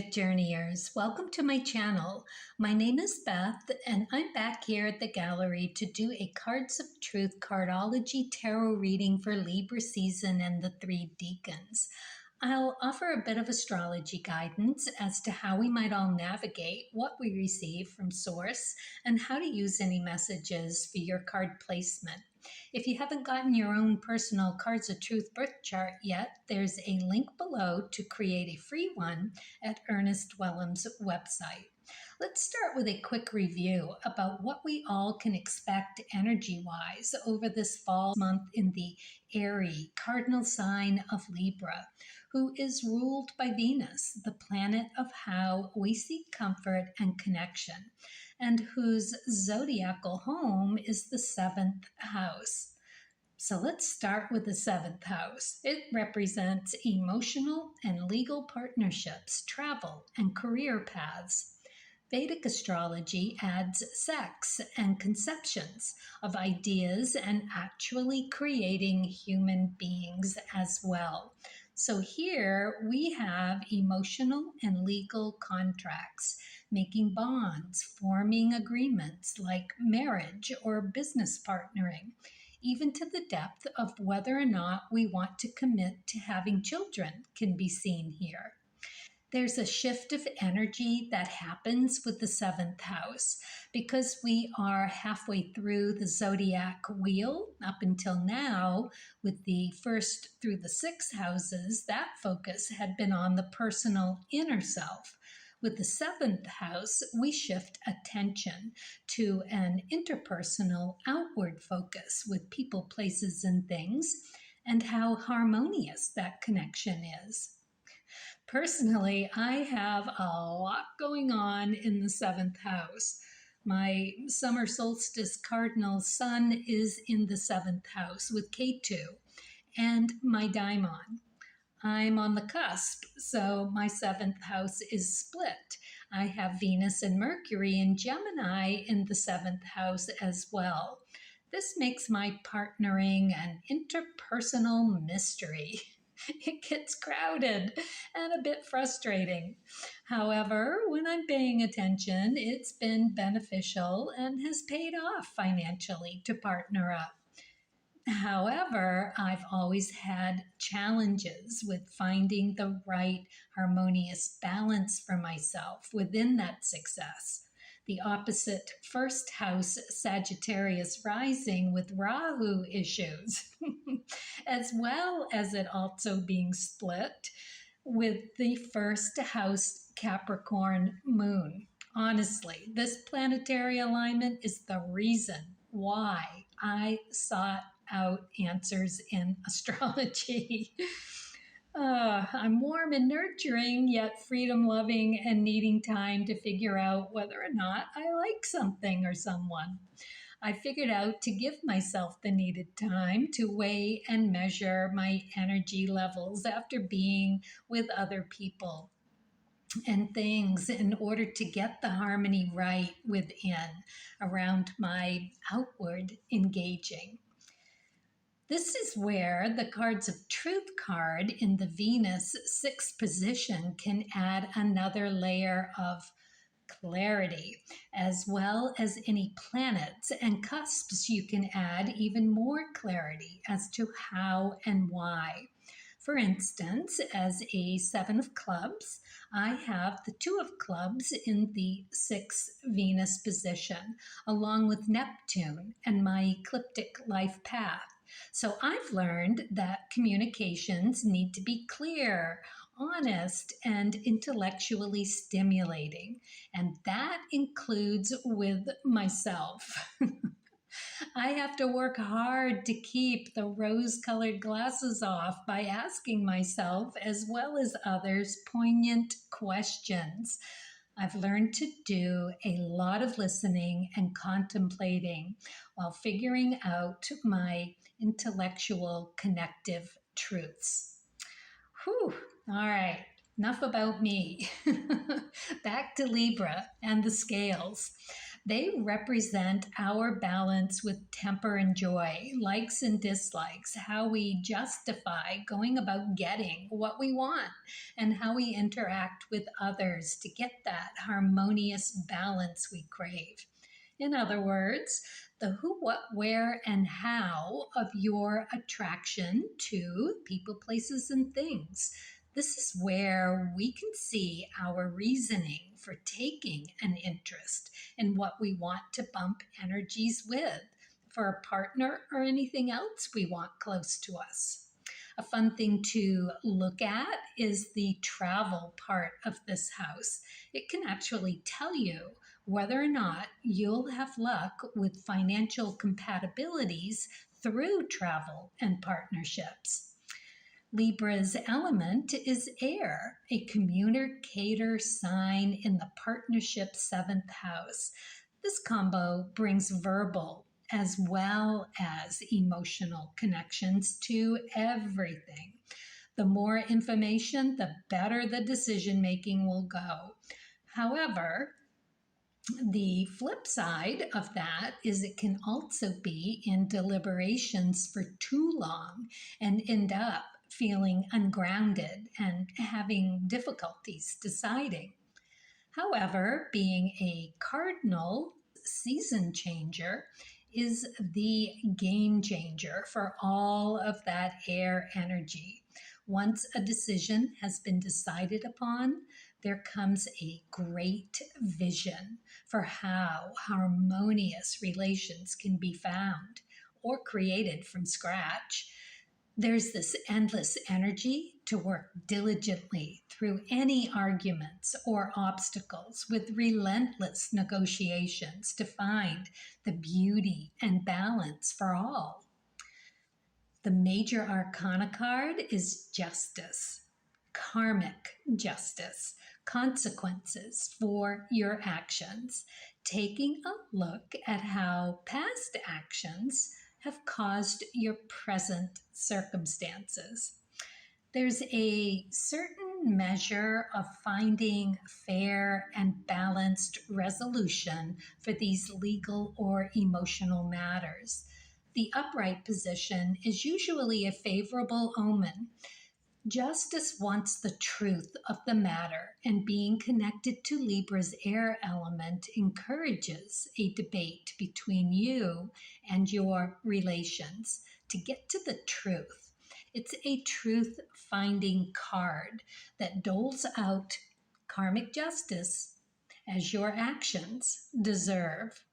Zodiac Journeyers. Welcome to my channel. My name is Beth, and I'm back here at the gallery to do a Cards of Truth Cardology Tarot reading for Libra season and the 3 Decans. I'll offer a bit of astrology guidance as to how we might all navigate what we receive from Source and how to use any messages for your card placement. If you haven't gotten your own personal Cards of Truth birth chart yet, there's a link below to create a free one at Ernest Wellham's website. Let's start with a quick review about what we all can expect energy-wise over this fall month in the airy cardinal sign of Libra, who is ruled by Venus, the planet of how we seek comfort and connection, and whose zodiacal home is the 7th house. So let's start with the 7th house. It represents emotional and legal partnerships, travel, and career paths. Vedic astrology adds sex and conceptions of ideas and actually creating human beings as well. So here we have emotional and legal contracts, making bonds, forming agreements like marriage or business partnering, even to the depth of whether or not we want to commit to having children can be seen here. There's a shift of energy that happens with the 7th house because we are halfway through the zodiac wheel. Up until now, with the 1st through the 6th houses, that focus had been on the personal inner self. With the 7th house, we shift attention to an interpersonal outward focus with people, places, and things, and how harmonious that connection is. Personally, I have a lot going on in the 7th house. My summer solstice cardinal sun is in the 7th house with K2 and my daimon. I'm on the cusp, so my 7th house is split. I have Venus and Mercury and Gemini in the 7th house as well. This makes my partnering an interpersonal mystery. It gets crowded and a bit frustrating. However, when I'm paying attention, it's been beneficial and has paid off financially to partner up. However, I've always had challenges with finding the right harmonious balance for myself within that success. The opposite 1st house Sagittarius rising with Rahu issues, as well as it also being split with the 1st house Capricorn moon. Honestly, this planetary alignment is the reason why I sought out answers in astrology. I'm warm and nurturing, yet freedom-loving and needing time to figure out whether or not I like something or someone. I figured out to give myself the needed time to weigh and measure my energy levels after being with other people and things in order to get the harmony right within around my outward engaging. This is where the Cards of Truth card in the Venus 6th position can add another layer of clarity, as well as any planets and cusps you can add even more clarity as to how and why. For instance, as a 7 of clubs, I have the 2 of clubs in the 6th Venus position, along with Neptune and my ecliptic life path. So I've learned that communications need to be clear, honest, and intellectually stimulating. And that includes with myself. I have to work hard to keep the rose-colored glasses off by asking myself, as well as others, poignant questions. I've learned to do a lot of listening and contemplating while figuring out my intellectual connective truths. Whew, all right, enough about me. Back to Libra and the scales. They represent our balance with temper and joy, likes and dislikes, how we justify going about getting what we want, and how we interact with others to get that harmonious balance we crave. In other words, the who, what, where, and how of your attraction to people, places, and things. This is where we can see our reasoning for taking an interest in what we want to bump energies with for a partner or anything else we want close to us. A fun thing to look at is the travel part of this house. It can actually tell you whether or not you'll have luck with financial compatibilities through travel and partnerships. Libra's element is air, a communicator sign in the partnership seventh house. This combo brings verbal as well as emotional connections to everything. The more information, the better the decision making will go. However, the flip side of that is it can also be in deliberations for too long and end up feeling ungrounded and having difficulties deciding. However, being a cardinal season changer is the game changer for all of that air energy. Once a decision has been decided upon, there comes a great vision for how harmonious relations can be found or created from scratch. There's this endless energy to work diligently through any arguments or obstacles with relentless negotiations to find the beauty and balance for all. The major arcana card is justice, karmic justice, consequences for your actions, taking a look at how past actions have caused your present circumstances. There's a certain measure of finding fair and balanced resolution for these legal or emotional matters. The upright position is usually a favorable omen. Justice wants the truth of the matter, and being connected to Libra's air element encourages a debate between you and your relations to get to the truth. It's a truth finding card that doles out karmic justice as your actions deserve.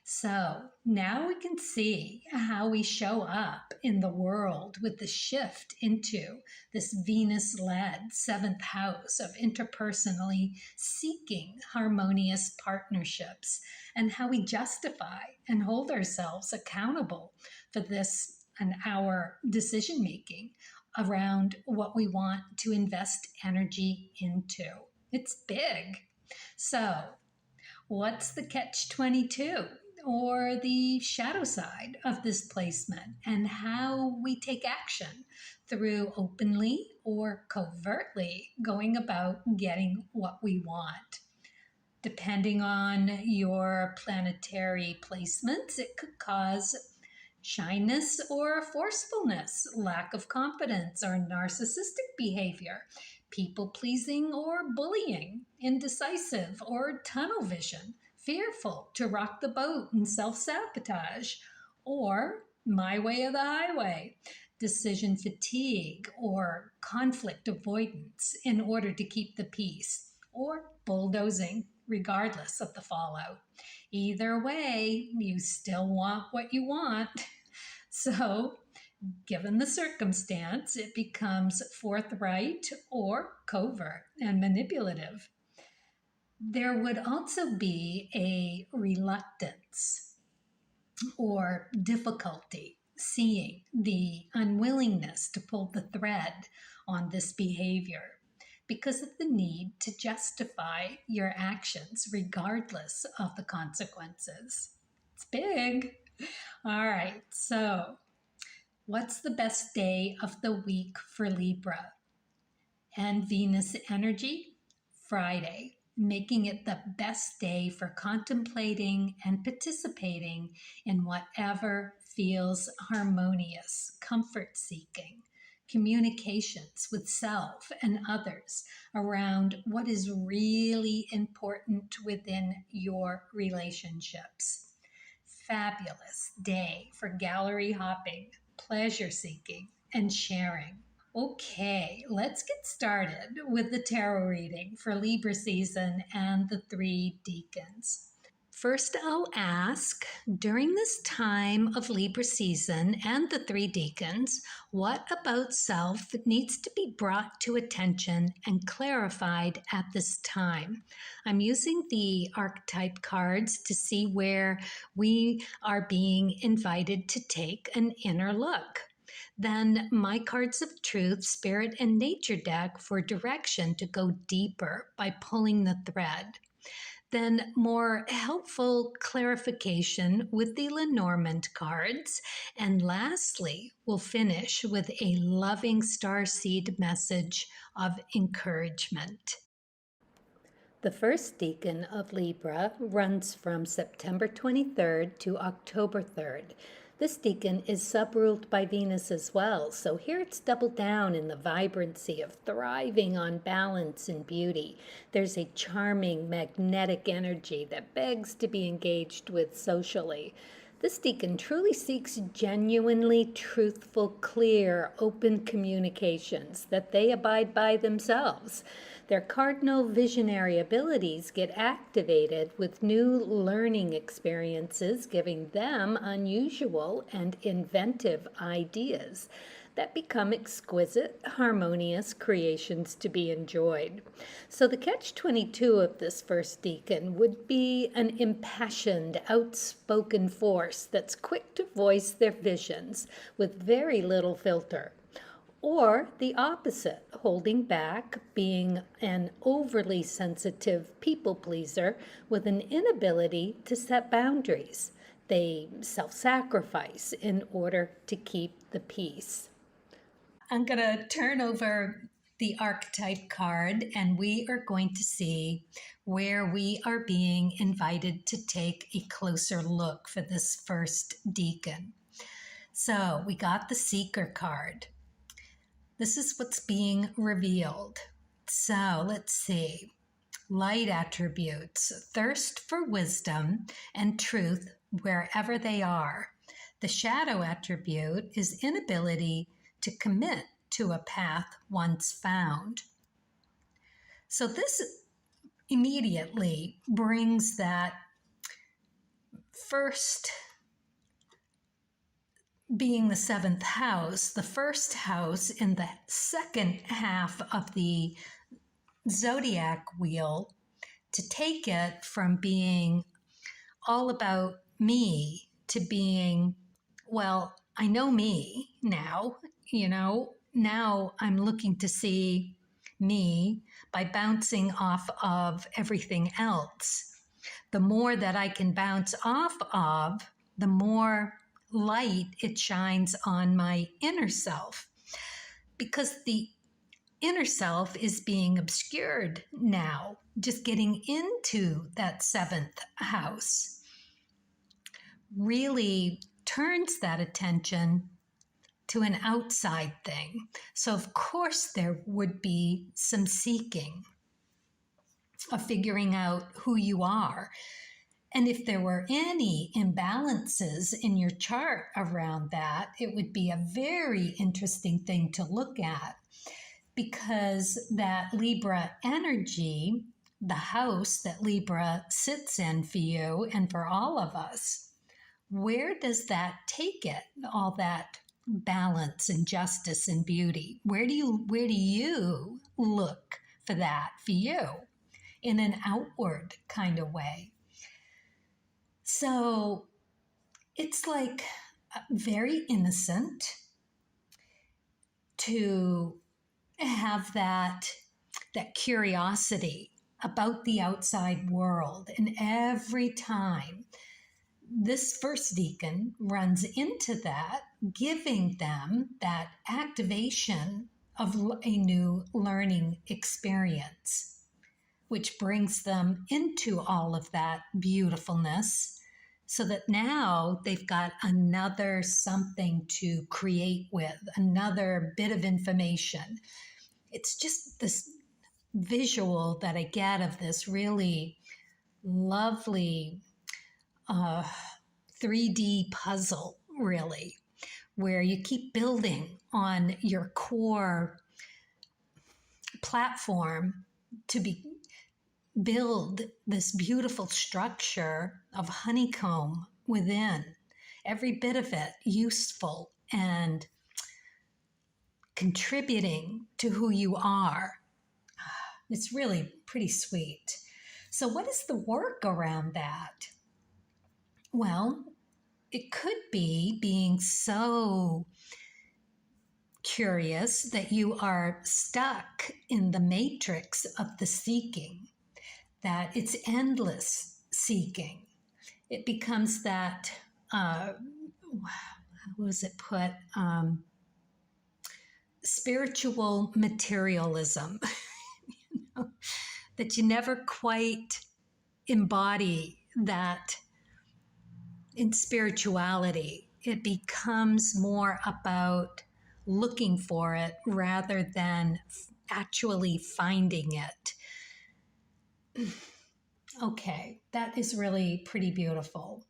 So now we can see how we show up in the world with the shift into this Venus-led seventh house of interpersonally seeking harmonious partnerships, and how we justify and hold ourselves accountable for this and our decision making around what we want to invest energy into. It's big. So what's the catch-22 or the shadow side of this placement, and how we take action through openly or covertly going about getting what we want? Depending on your planetary placements, it could cause shyness or forcefulness, lack of confidence or narcissistic behavior, people pleasing or bullying, indecisive or tunnel vision, fearful to rock the boat and self sabotage, or my way or the highway, decision fatigue or conflict avoidance in order to keep the peace, or bulldozing regardless of the fallout. Either way, you still want what you want. So, given the circumstance, it becomes forthright or covert and manipulative. There would also be a reluctance or difficulty seeing the unwillingness to pull the thread on this behavior because of the need to justify your actions regardless of the consequences. It's big. All right, so what's the best day of the week for Libra and Venus energy? Friday, making it the best day for contemplating and participating in whatever feels harmonious, comfort seeking, communications with self and others around what is really important within your relationships. Fabulous day for gallery hopping, pleasure seeking, and sharing. Okay, let's get started with the tarot reading for Libra season and the three decans. First, I'll ask, during this time of Libra season and the three decans, what about self needs to be brought to attention and clarified at this time? I'm using the archetype cards to see where we are being invited to take an inner look. Then my cards of truth, spirit, and nature deck for direction to go deeper by pulling the thread. Then more helpful clarification with the Lenormand cards. And lastly, we'll finish with a loving starseed message of encouragement. The first decan of Libra runs from September 23rd to October 3rd. This decan is subruled by Venus as well, so here it's doubled down in the vibrancy of thriving on balance and beauty. There's a charming, magnetic energy that begs to be engaged with socially. This decan truly seeks genuinely truthful, clear, open communications that they abide by themselves. Their cardinal visionary abilities get activated with new learning experiences, giving them unusual and inventive ideas that become exquisite, harmonious creations to be enjoyed. So the catch-22 of this first decan would be an impassioned, outspoken force that's quick to voice their visions with very little filter. Or the opposite, holding back, being an overly sensitive people pleaser with an inability to set boundaries. They self-sacrifice in order to keep the peace. I'm going to turn over the archetype card and we are going to see where we are being invited to take a closer look for this first decan. So we got the Seeker card. This is what's being revealed. So let's see. Light attributes, thirst for wisdom and truth wherever they are. The shadow attribute is inability to commit to a path once found. So this immediately brings that first, being the seventh house, the first house in the second half of the zodiac wheel, to take it from being all about me to being, well, I know me now, now I'm looking to see me by bouncing off of everything else. The more that I can bounce off of, the more light it shines on my inner self, because the inner self is being obscured now. Just getting into that seventh house really turns that attention to an outside thing. So of course there would be some seeking of figuring out who you are. And if there were any imbalances in your chart around that, it would be a very interesting thing to look at, because that Libra energy, the house that Libra sits in for you and for all of us, where does that take it? All that balance and justice and beauty. Where do you look for that for you in an outward kind of way? So it's like very innocent to have that curiosity about the outside world. And every time this first decan runs into that, giving them that activation of a new learning experience. which brings them into all of that beautifulness, so that now they've got another something to create with, another bit of information. It's just this visual that I get of this really lovely 3D puzzle, really, where you keep building on your core platform to build this beautiful structure of honeycomb within, every bit of it useful and contributing to who you are. It's really pretty sweet. So what is the work around that? Well, it could be being so curious that you are stuck in the matrix of the seeking, that it's endless seeking. It becomes that, how was it put? Spiritual materialism, that you never quite embody that in spirituality. It becomes more about looking for it rather than actually finding it. Okay, that is really pretty beautiful.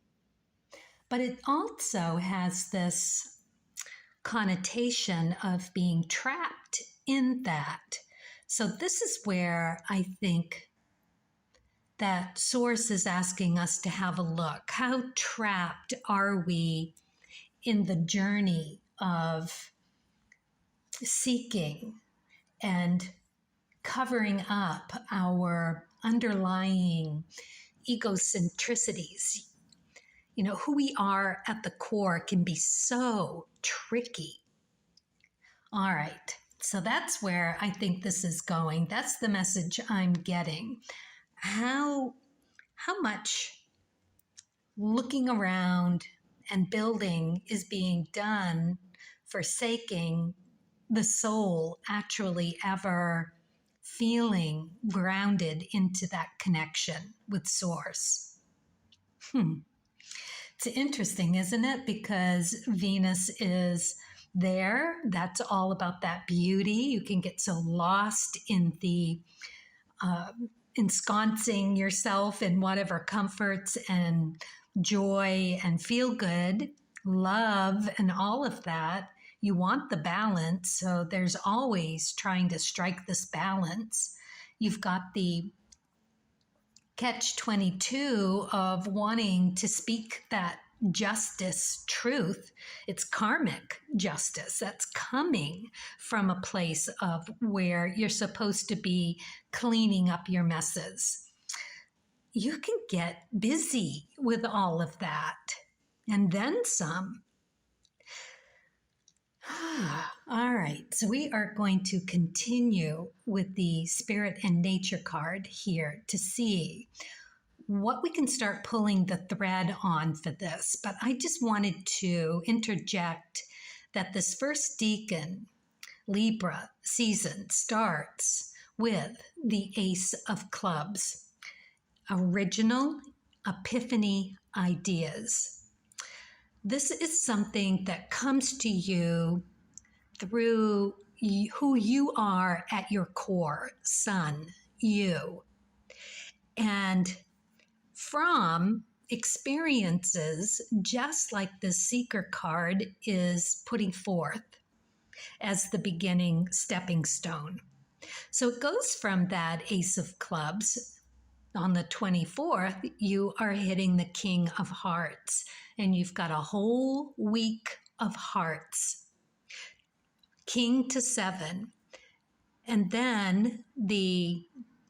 But it also has this connotation of being trapped in that. So this is where I think that Source is asking us to have a look. How trapped are we in the journey of seeking and covering up our underlying egocentricities? You know, who we are at the core can be so tricky. All right, so that's where I think this is going. That's the message I'm getting. How much looking around and building is being done forsaking the soul actually ever feeling grounded into that connection with Source? It's interesting, isn't it? Because Venus is there. That's all about that beauty. You can get so lost in the ensconcing yourself in whatever comforts and joy and feel good, love, and all of that. You want the balance. So there's always trying to strike this balance. You've got the catch-22 of wanting to speak that justice truth. It's karmic justice that's coming from a place of where you're supposed to be cleaning up your messes. You can get busy with all of that and then some. All right, so we are going to continue with the Spirit and Nature card here to see what we can start pulling the thread on for this. But I just wanted to interject that this first Decan Libra season starts with the Ace of Clubs, original epiphany ideas. This is something that comes to you through who you are at your core, Sun, you. And from experiences, just like the Seeker card is putting forth as the beginning stepping stone. So it goes from that Ace of Clubs. On the 24th, you are hitting the King of Hearts, and you've got a whole week of hearts. King to 7. And then the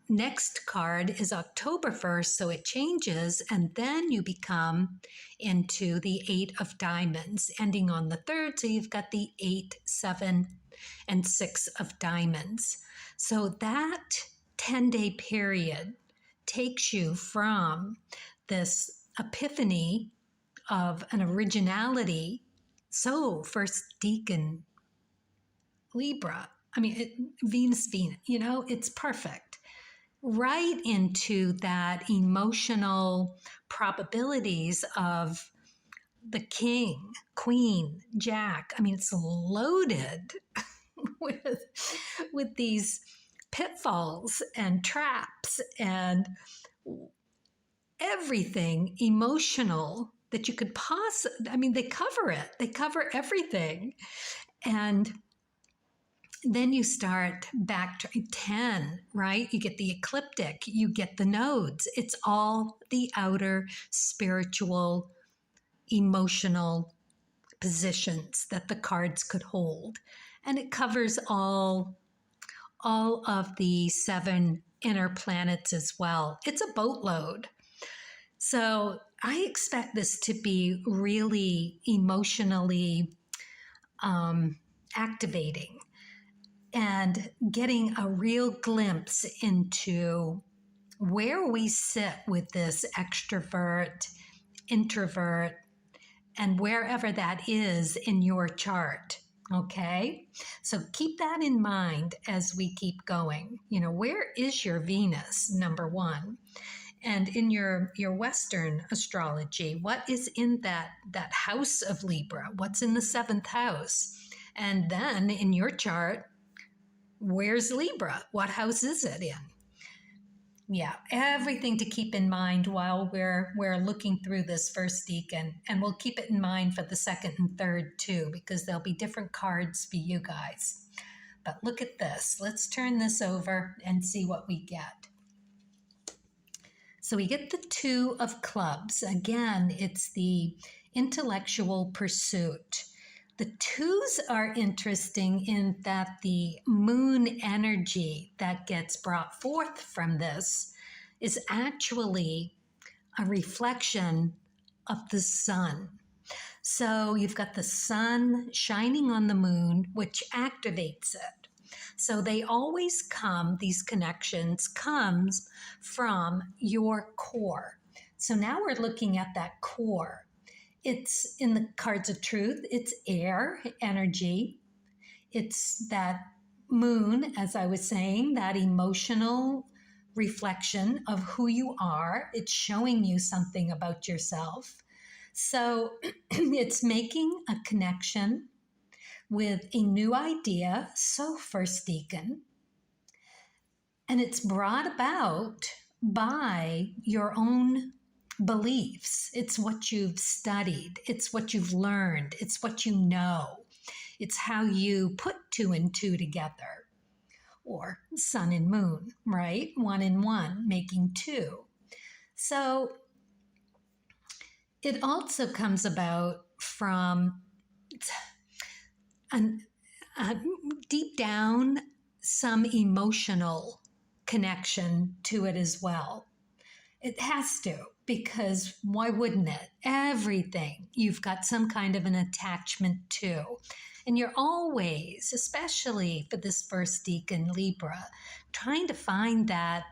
next card is October 1st, so it changes, and then you become into the 8 of Diamonds, ending on the 3rd, so you've got the 8, 7, and 6 of Diamonds. So that 10-day period takes you from this epiphany of an originality. So first Decan Libra, I mean, Venus, you know, it's perfect. right into that emotional probabilities of the king, queen, jack. I mean, it's loaded with these pitfalls and traps and everything emotional that you could possibly, I mean, they cover it. They cover everything. And then you start back to 10, right? You get the ecliptic, you get the nodes. It's all the outer spiritual, emotional positions that the cards could hold. And it covers all of the 7 inner planets as well. It's a boatload. So I expect this to be really emotionally activating and getting a real glimpse into where we sit with this extrovert, introvert, and wherever that is in your chart. Okay, so keep that in mind as we keep going. You know, where is your Venus, number one? And in your Western astrology, what is in that house of Libra? What's in the 7th house? And then in your chart, where's Libra? What house is it in? Yeah, everything to keep in mind while we're looking through this first decan, and we'll keep it in mind for the second and third too, because there'll be different cards for you guys. But look at this. Let's turn this over and see what we get. So we get the 2 of clubs. Again, it's the intellectual pursuit. The 2s are interesting in that the moon energy that gets brought forth from this is actually a reflection of the sun. So you've got the sun shining on the moon, which activates it. So they always come, these connections comes from your core. So now we're looking at that core. It's in the cards of truth, it's air energy. It's that moon, as I was saying, that emotional reflection of who you are. It's showing you something about yourself. So it's making a connection with a new idea. So first decan. And it's brought about by your own beliefs. It's what you've studied. It's what you've learned. It's what you know. It's how you put 2 and 2 together. Or sun and moon, right? 1 and 1 making 2. So it also comes about from deep down some emotional connection to it as well. It has to, because why wouldn't it? Everything you've got some kind of an attachment to. And you're always, especially for this first decan Libra, trying to find that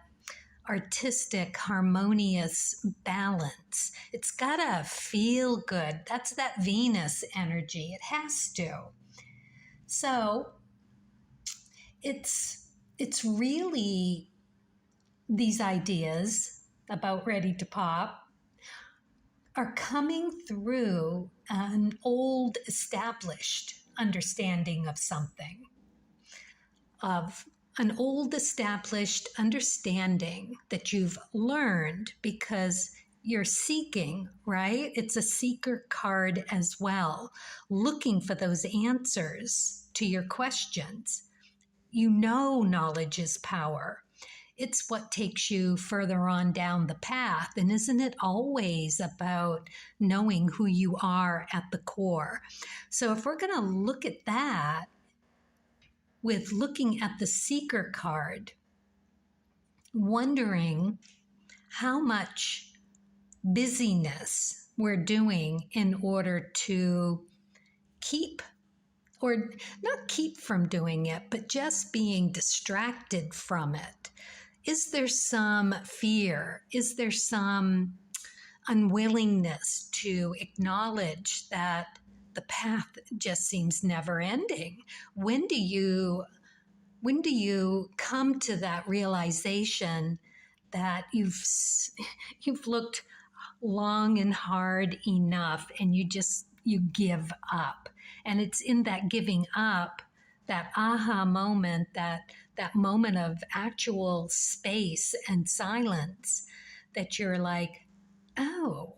artistic, harmonious balance. It's got to feel good. That's that Venus energy. It has to. So it's really these ideas about ready to pop are coming through an old established understanding of something, of an old established understanding that you've learned because you're seeking, right? It's a seeker card as well, looking for those answers to your questions. You know, knowledge is power. It's what takes you further on down the path. And isn't it always about knowing who you are at the core? So if we're going to look at that with looking at the seeker card, wondering how much busyness we're doing in order to keep, or not keep from doing it, but just being distracted from it. Is there some fear? Is there some unwillingness to acknowledge that the path just seems never ending? When do you when do you come to that realization that you've looked long and hard enough and you give up? And it's in that giving up, that aha moment, that moment of actual space and silence, that you're like, oh,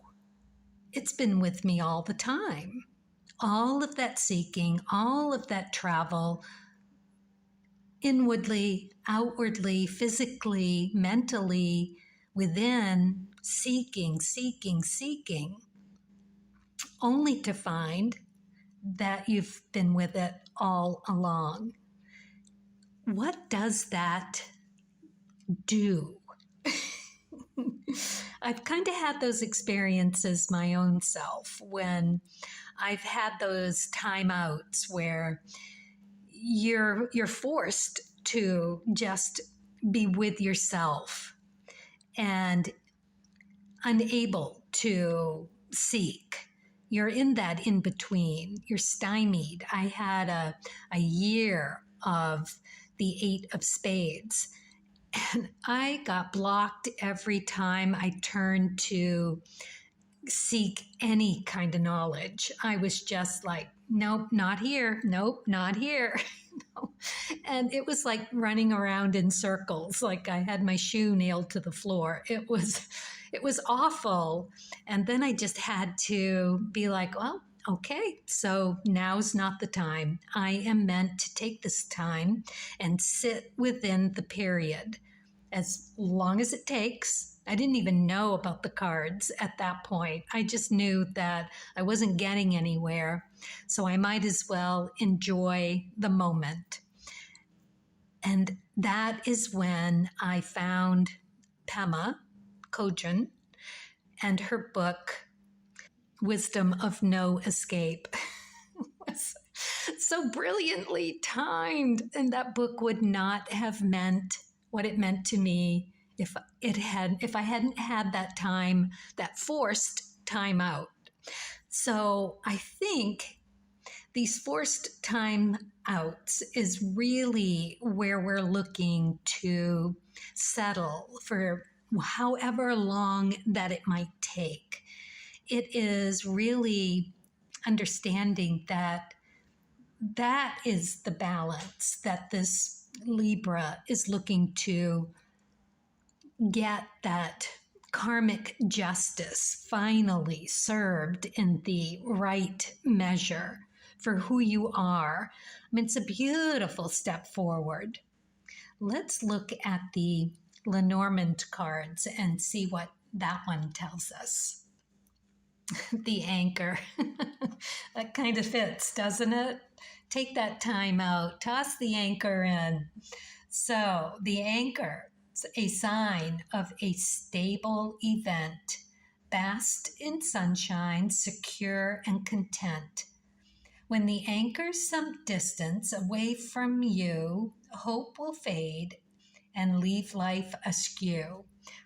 it's been with me all the time. All of that seeking, all of that travel, inwardly, outwardly, physically, mentally, within, seeking, seeking, seeking, only to find that you've been with it all along. What does that do? I've kind of had those experiences my own self when I've had those timeouts where you're forced to just be with yourself and unable to seek. You're in that in between. You're stymied. I had a year of the Eight of Spades, and I got blocked every time I turned to seek any kind of knowledge. I was just like, nope, not here. Nope, not here. And it was like running around in circles, like I had my shoe nailed to the floor. It was awful. And then I just had to be like, well, okay, so now's not the time. I am meant to take this time and sit within the period as long as it takes. I didn't even know about the cards at that point. I just knew that I wasn't getting anywhere. So I might as well enjoy the moment. And that is when I found Pema Chodron and her book, Wisdom of No Escape. Was so brilliantly timed. And that book would not have meant what it meant to me if I hadn't had that time, that forced time out. So I think these forced time outs is really where we're looking to settle for however long that it might take. It is really understanding that that is the balance that this Libra is looking to get, that karmic justice finally served in the right measure for who you are. I mean, it's a beautiful step forward. Let's look at the Lenormand cards and see what that one tells us. The anchor. That kind of fits, doesn't it? Take that time out, toss the anchor in. So the anchor is a sign of a stable event, basked in sunshine, secure and content. When the anchor's some distance away from you, hope will fade and leave life askew.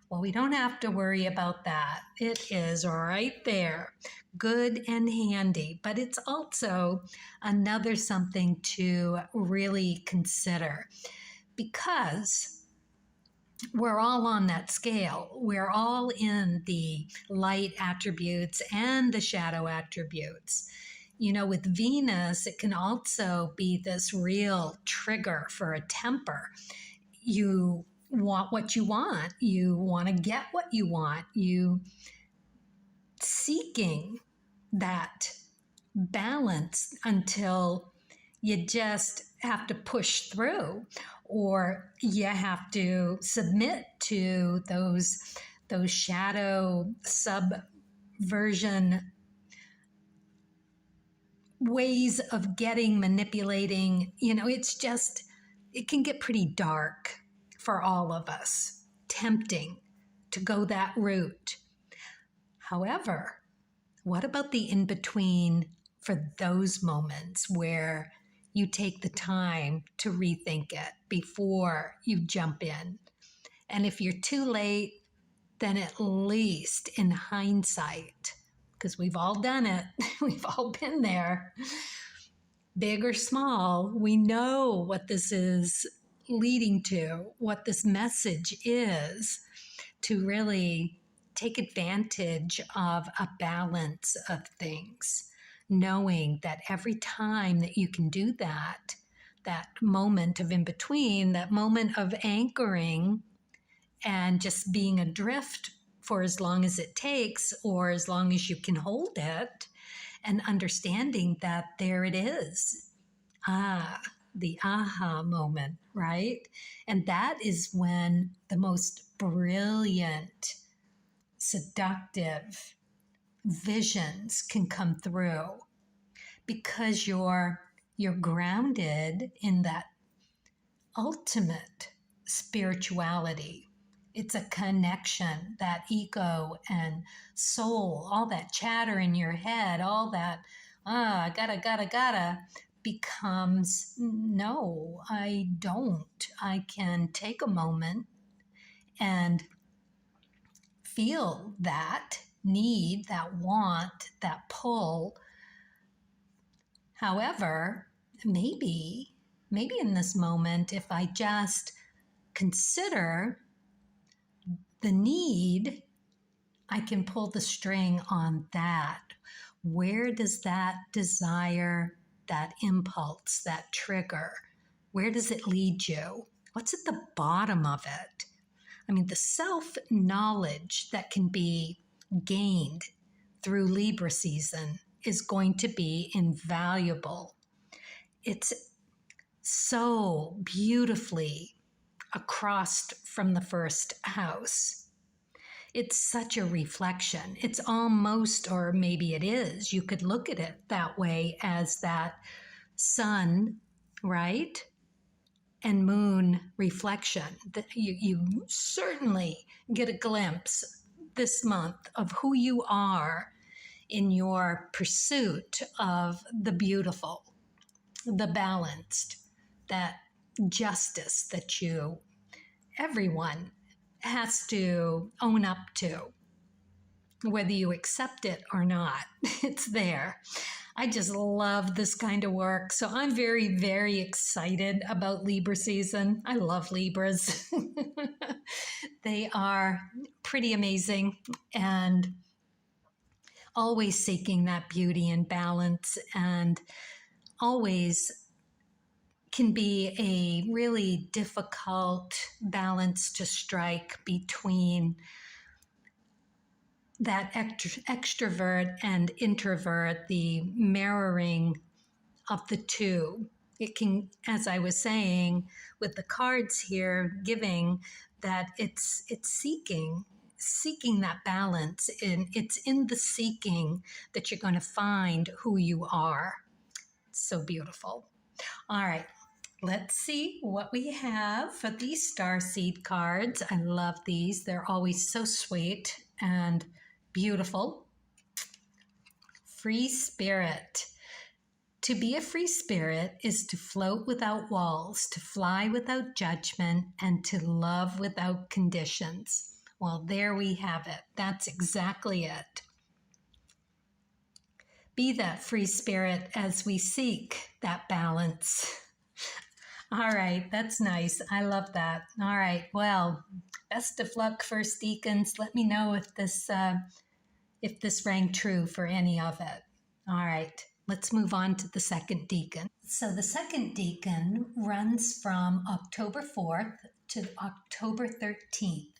Well, we don't have to worry about that. It is right there, good and handy, but it's also another something to really consider, because we're all on that scale. We're all in the light attributes and the shadow attributes. You know, with Venus, it can also be this real trigger for a temper. You want what you want. You want to get what you want. You seeking that balance until you just have to push through, or you have to submit to those shadow subversion ways of manipulating. You know, it can get pretty dark for all of us, tempting to go that route. However, what about the in-between for those moments where you take the time to rethink it before you jump in? And if you're too late, then at least in hindsight, because we've all done it, we've all been there, big or small, we know what this is leading to, what this message is, to really take advantage of a balance of things, knowing that every time that you can do that, that moment of in between, that moment of anchoring and just being adrift for as long as it takes or as long as you can hold it, and understanding that there it is. The aha moment, right? And that is when the most brilliant, seductive visions can come through, because you're grounded in that ultimate spirituality. It's a connection, that ego and soul, all that chatter in your head, all that, gotta, becomes, no, I don't. I can take a moment and feel that need, that want, that pull. However, maybe in this moment, if I just consider the need, I can pull the string on that. Where does that desire, that impulse, that trigger, where does it lead you? What's at the bottom of it? I mean, the self-knowledge that can be gained through Libra season is going to be invaluable. It's so beautifully across from the first house. It's such a reflection. It's almost, or maybe it is, you could look at it that way, as that sun, right? And moon reflection. That you certainly get a glimpse this month of who you are in your pursuit of the beautiful, the balanced, that justice that everyone has to own up to, whether you accept it or not. It's there. I just love this kind of work. So I'm very, very excited about Libra season. I love Libras. They are pretty amazing and always seeking that beauty and balance, and always can be a really difficult balance to strike between that extrovert and introvert, the mirroring of the two. It can, as I was saying, with the cards here, giving that it's seeking that balance, and it's in the seeking that you're going to find who you are. So beautiful. All right, let's see what we have for these starseed cards. I love these. They're always so sweet and beautiful. Free spirit. To be a free spirit is to float without walls, to fly without judgment, and to love without conditions. Well, there we have it. That's exactly it. Be that free spirit as we seek that balance. All right, that's nice. I love that. All right, well, best of luck, first Decans. Let me know if this rang true for any of it. All right, let's move on to the second decan. So the second decan runs from October 4th to October 13th.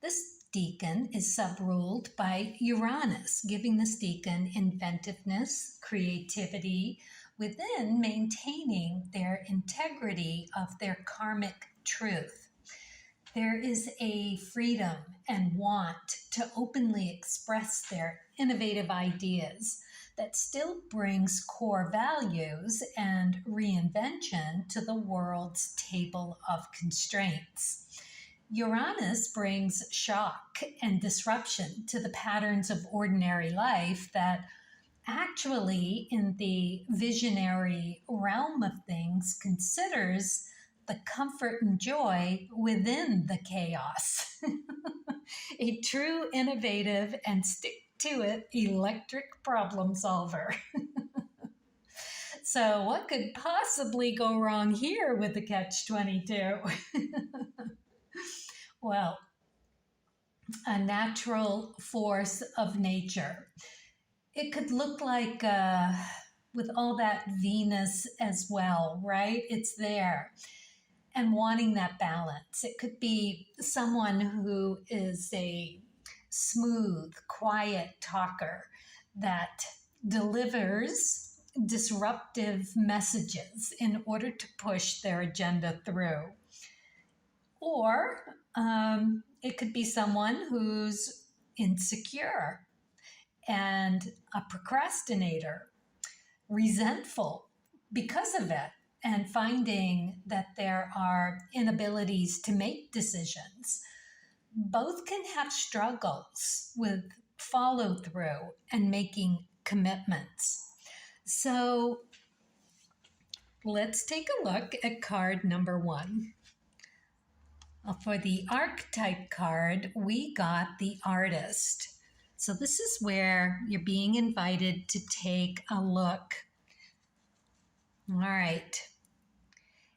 This decan is subruled by Uranus, giving this decan inventiveness, creativity, within maintaining their integrity of their karmic truth. There is a freedom and want to openly express their innovative ideas that still brings core values and reinvention to the world's table of constraints. Uranus brings shock and disruption to the patterns of ordinary life that actually, in the visionary realm of things, considers the comfort and joy within the chaos. A true, innovative, and stick to it electric problem solver. So what could possibly go wrong here with the catch-22? Well, a natural force of nature. It could look like with all that Venus as well, right? It's there. And wanting that balance. It could be someone who is a smooth, quiet talker that delivers disruptive messages in order to push their agenda through. Or it could be someone who's insecure and a procrastinator, resentful because of it, and finding that there are inabilities to make decisions. Both can have struggles with follow through and making commitments. So let's take a look at card number 1. For the archetype card, we got the artist. So this is where you're being invited to take a look. All right.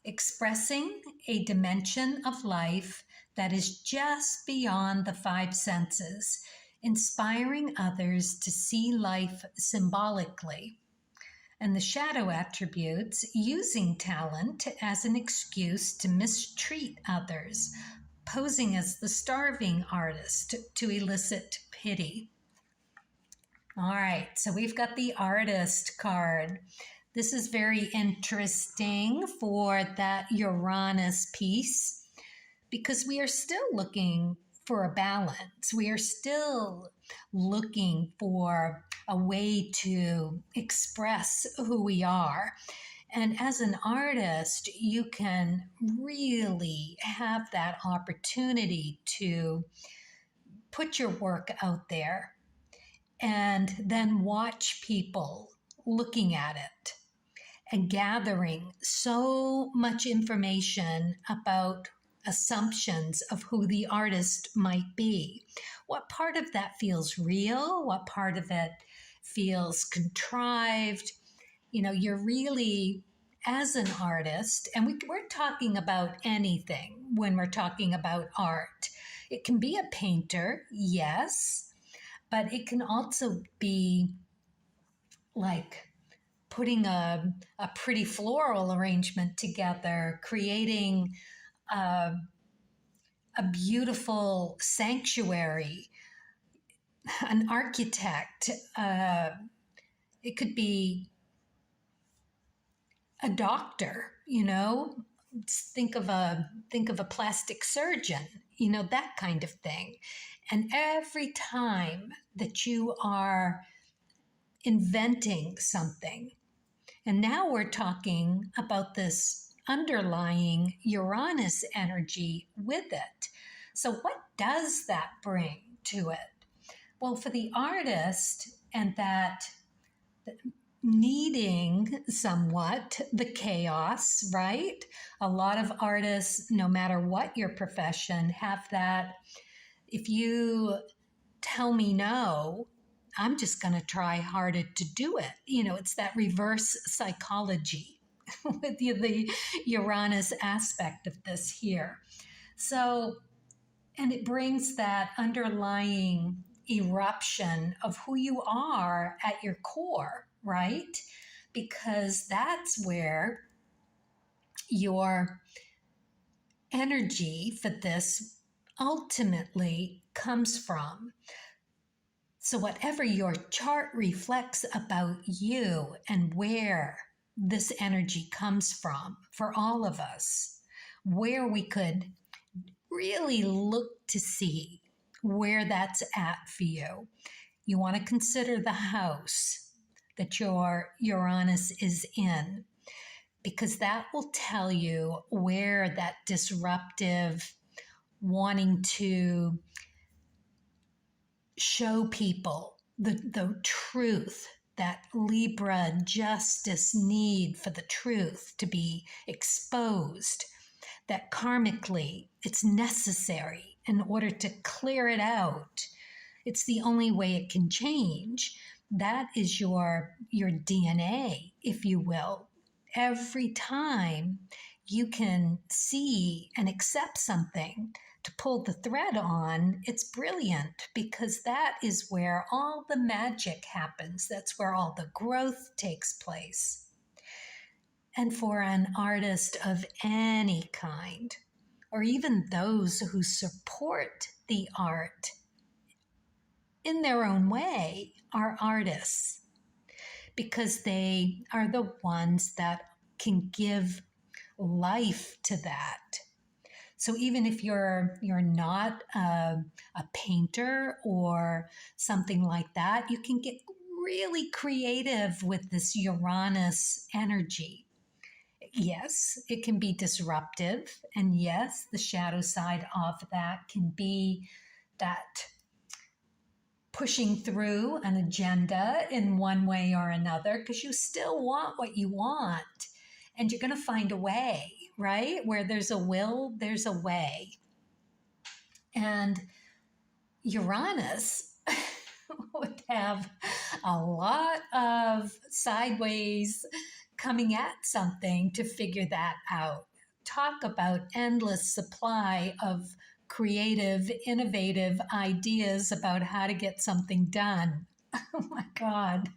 Expressing a dimension of life that is just beyond the 5 senses, inspiring others to see life symbolically. And the shadow attributes, using talent as an excuse to mistreat others, posing as the starving artist to elicit pity. All right, so we've got the artist card. This is very interesting for that Uranus piece because we are still looking for a balance. We are still looking for a way to express who we are. And as an artist, you can really have that opportunity to put your work out there and then watch people looking at it and gathering so much information about assumptions of who the artist might be. What part of that feels real? What part of it feels contrived? You know, you're really, as an artist, and we're talking about anything when we're talking about art. It can be a painter, yes, but it can also be like putting a pretty floral arrangement together, creating a beautiful sanctuary, an architect. It could be a doctor, you know, think of a plastic surgeon, you know, that kind of thing. And every time that you are inventing something, and now we're talking about this underlying Uranus energy with it. So what does that bring to it? Well, for the artist and that needing somewhat the chaos, right? A lot of artists, no matter what your profession, have that, if you tell me no, I'm just going to try harder to do it. You know, it's that reverse psychology with the Uranus aspect of this here. So, and it brings that underlying eruption of who you are at your core, right? Because that's where your energy for this ultimately comes from. So whatever your chart reflects about you and where this energy comes from for all of us, where we could really look to see where that's at for you. You want to consider the house that your Uranus is in, because that will tell you where that disruptive wanting to show people the truth, that Libra justice need for the truth to be exposed, that karmically it's necessary in order to clear it out. It's the only way it can change. That is your DNA, if you will, every time you can see and accept something to pull the thread on, it's brilliant, because that is where all the magic happens. That's where all the growth takes place. And for an artist of any kind, or even those who support the art in their own way, are artists, because they are the ones that can give life to that. So even if you're not a painter or something like that, you can get really creative with this Uranus energy. Yes, it can be disruptive, and yes, the shadow side of that can be that pushing through an agenda in one way or another, because you still want what you want, and you're going to find a way, right? Where there's a will, there's a way. And Uranus would have a lot of sideways coming at something to figure that out. Talk about endless supply of creative, innovative ideas about how to get something done. Oh my God.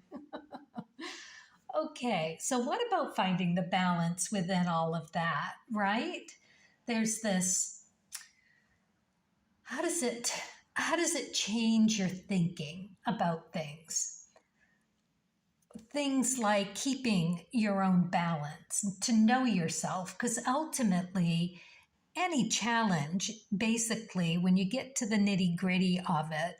Okay, so what about finding the balance within all of that, right? There's this, how does it change your thinking about things? Things like keeping your own balance, to know yourself, because ultimately any challenge, basically, when you get to the nitty-gritty of it,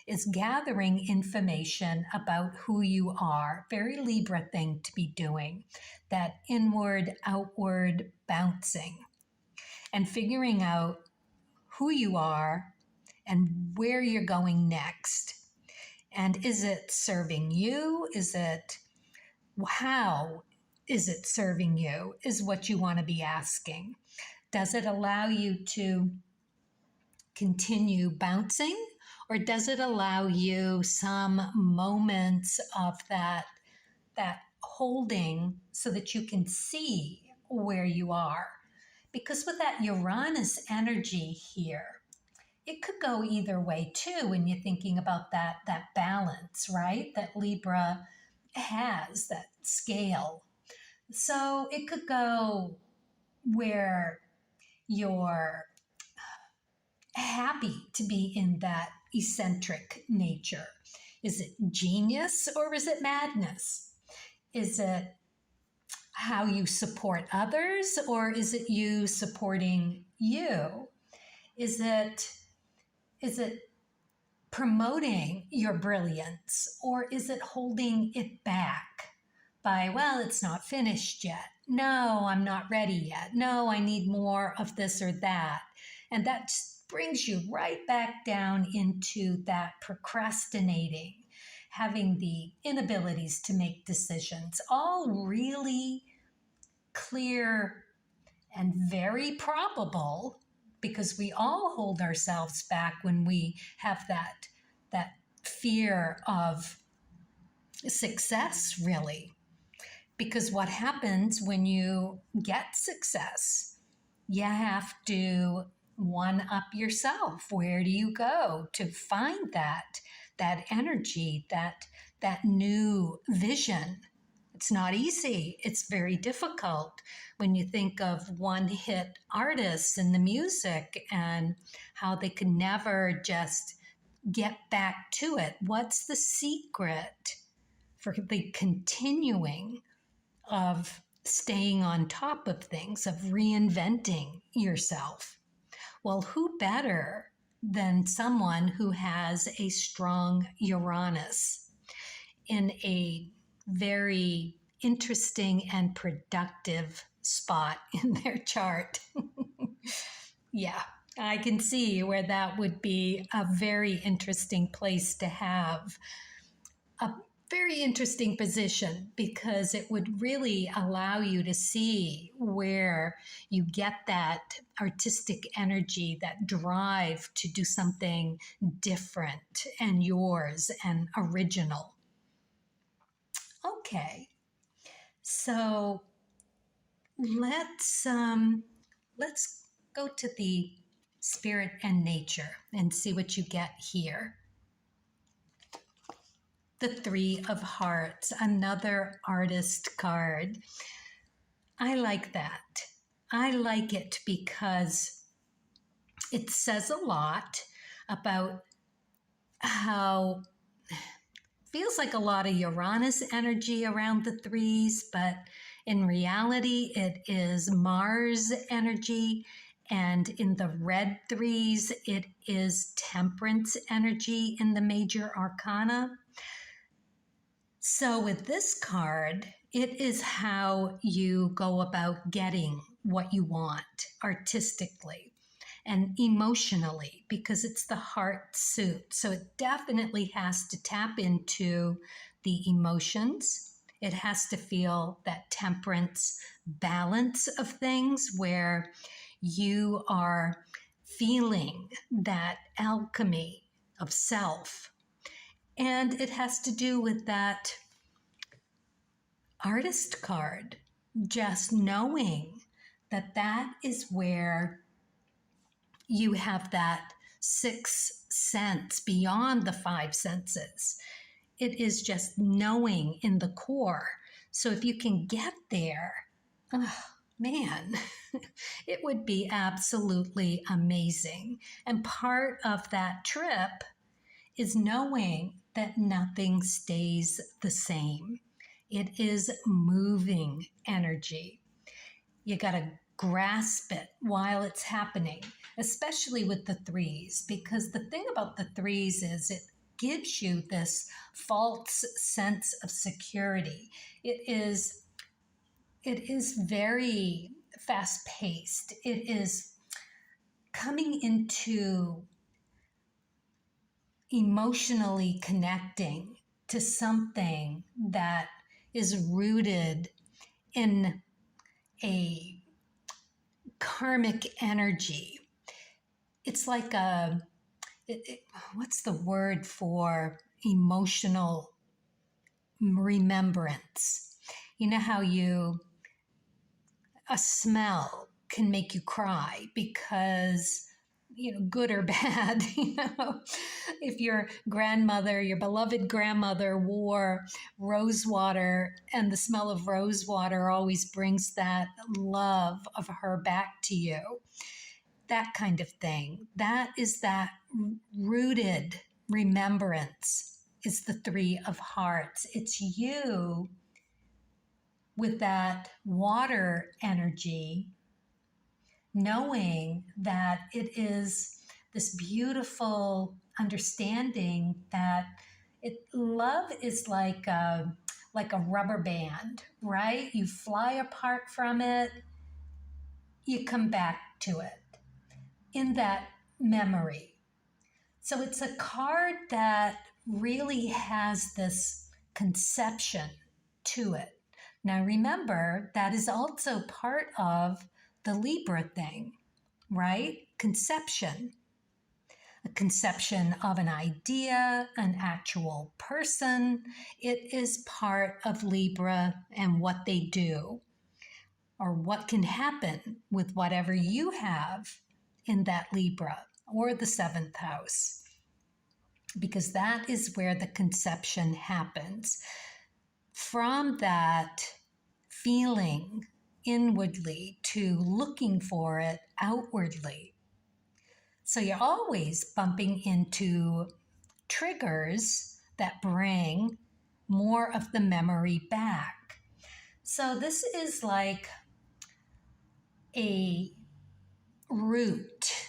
is gathering information about who you are. Very Libra thing to be doing, that inward, outward bouncing, and figuring out who you are and where you're going next. And is it serving you? How is it serving you, is what you want to be asking. Does it allow you to continue bouncing, or does it allow you some moments of that holding so that you can see where you are? Because with that Uranus energy here, it could go either way too when you're thinking about that balance, right? That Libra has, that scale. So it could go where you're happy to be in that eccentric nature. Is it genius or is it madness? Is it how you support others, or is it you supporting you? Is it promoting your brilliance, or is it holding it back by, well, it's not finished yet. No, I'm not ready yet. No, I need more of this or that. And that brings you right back down into that procrastinating, having the inabilities to make decisions, all really clear and very probable, because we all hold ourselves back when we have that fear of success, really. Because what happens when you get success? You have to one up yourself. Where do you go to find that energy, that new vision? It's not easy. It's very difficult when you think of one-hit artists in the music and how they can never just get back to it. What's the secret for the continuing of staying on top of things, of reinventing yourself? Well, who better than someone who has a strong Uranus in a very interesting and productive spot in their chart? Yeah, I can see where that would be a very interesting place to have. A very interesting position, because it would really allow you to see where you get that artistic energy, that drive to do something different and yours and original. Okay, so let's go to the spirit and nature and see what you get here. The Three of Hearts, another artist card. I like that. I like it because it says a lot about how feels like a lot of Uranus energy around the threes, but in reality, it is Mars energy. And in the red threes, it is Temperance energy in the major arcana. So with this card, it is how you go about getting what you want artistically and emotionally, because it's the heart suit. So it definitely has to tap into the emotions. It has to feel that temperance balance of things where you are feeling that alchemy of self. And it has to do with that artist card, just knowing that that is where you have that sixth sense beyond the five senses. It is just knowing in the core. So if you can get there, oh man, it would be absolutely amazing. And part of that trip is knowing that nothing stays the same. It is moving energy. You got to grasp it while it's happening, especially with the threes, because the thing about the threes is it gives you this false sense of security. It is very fast paced. It is coming into emotionally connecting to something that is rooted in a karmic energy. It's like what's the word for emotional remembrance? You know how a smell can make you cry because, good or bad, if your beloved grandmother wore rose water and the smell of rose water always brings that love of her back to you, that kind of thing. That is that rooted remembrance is the Three of Hearts. It's you with that water energy, knowing that it is this beautiful understanding that love is like a rubber band, right? You fly apart from it, you come back to it in that memory. So it's a card that really has this conception to it. Now remember, that is also part of the Libra thing, right? Conception. A conception of an idea, an actual person. It is part of Libra and what they do, or what can happen with whatever you have in that Libra or the seventh house, because that is where the conception happens. From that feeling inwardly to looking for it outwardly. So you're always bumping into triggers that bring more of the memory back. So this is like a root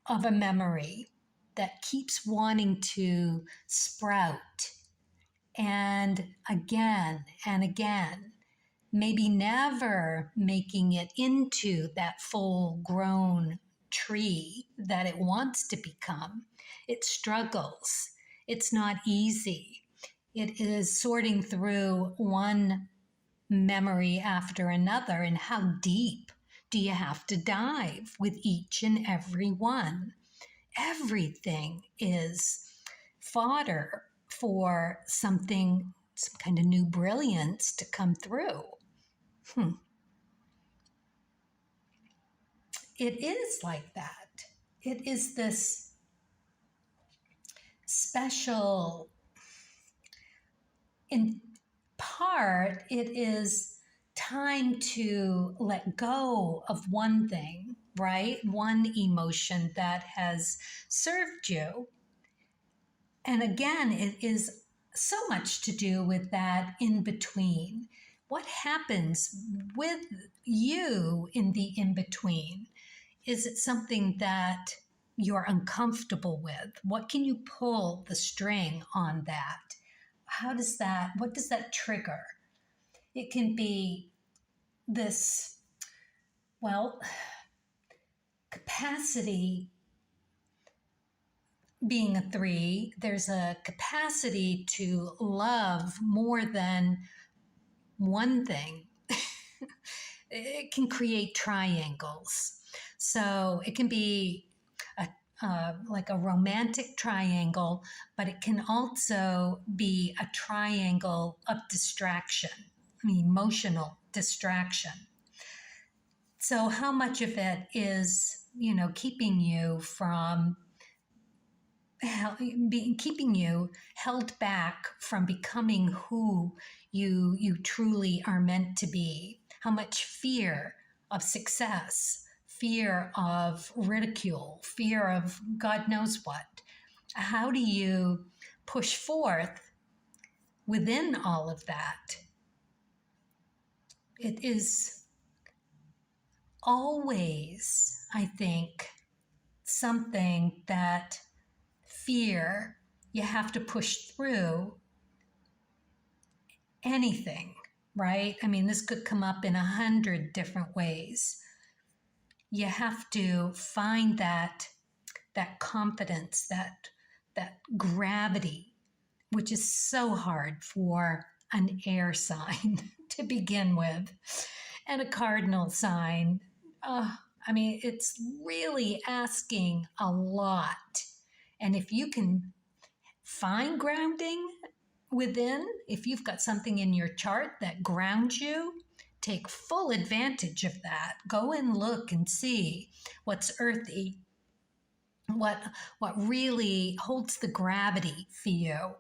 of a memory that keeps wanting to sprout, and again, maybe never making it into that full grown tree that it wants to become. It struggles. It's not easy. It is sorting through one memory after another, and how deep do you have to dive with each and every one? Everything is fodder for some kind of new brilliance to come through. it is like that. It is this special, in part, it is time to let go of one thing, right? One emotion that has served you. And again, it is so much to do with that in between. What happens with you in the in between? Is it something that you're uncomfortable with? What can you pull the string on that? What does that trigger? It can be this, well, capacity. Being a three, there's a capacity to love more than one thing. It can create triangles. So it can be like a romantic triangle, but it can also be a triangle of distraction, emotional distraction. So how much of it is, keeping you from keeping you held back from becoming who you truly are meant to be? How much fear of success, fear of ridicule, fear of God knows what? How do you push forth within all of that? It is always, I think, something that fear, you have to push through anything, right? This could come up in 100 different ways. You have to find that confidence, that gravity, which is so hard for an air sign to begin with, and a cardinal sign. It's really asking a lot. And if you can find grounding within, if you've got something in your chart that grounds you, take full advantage of that. Go and look and see what's earthy, what really holds the gravity for you,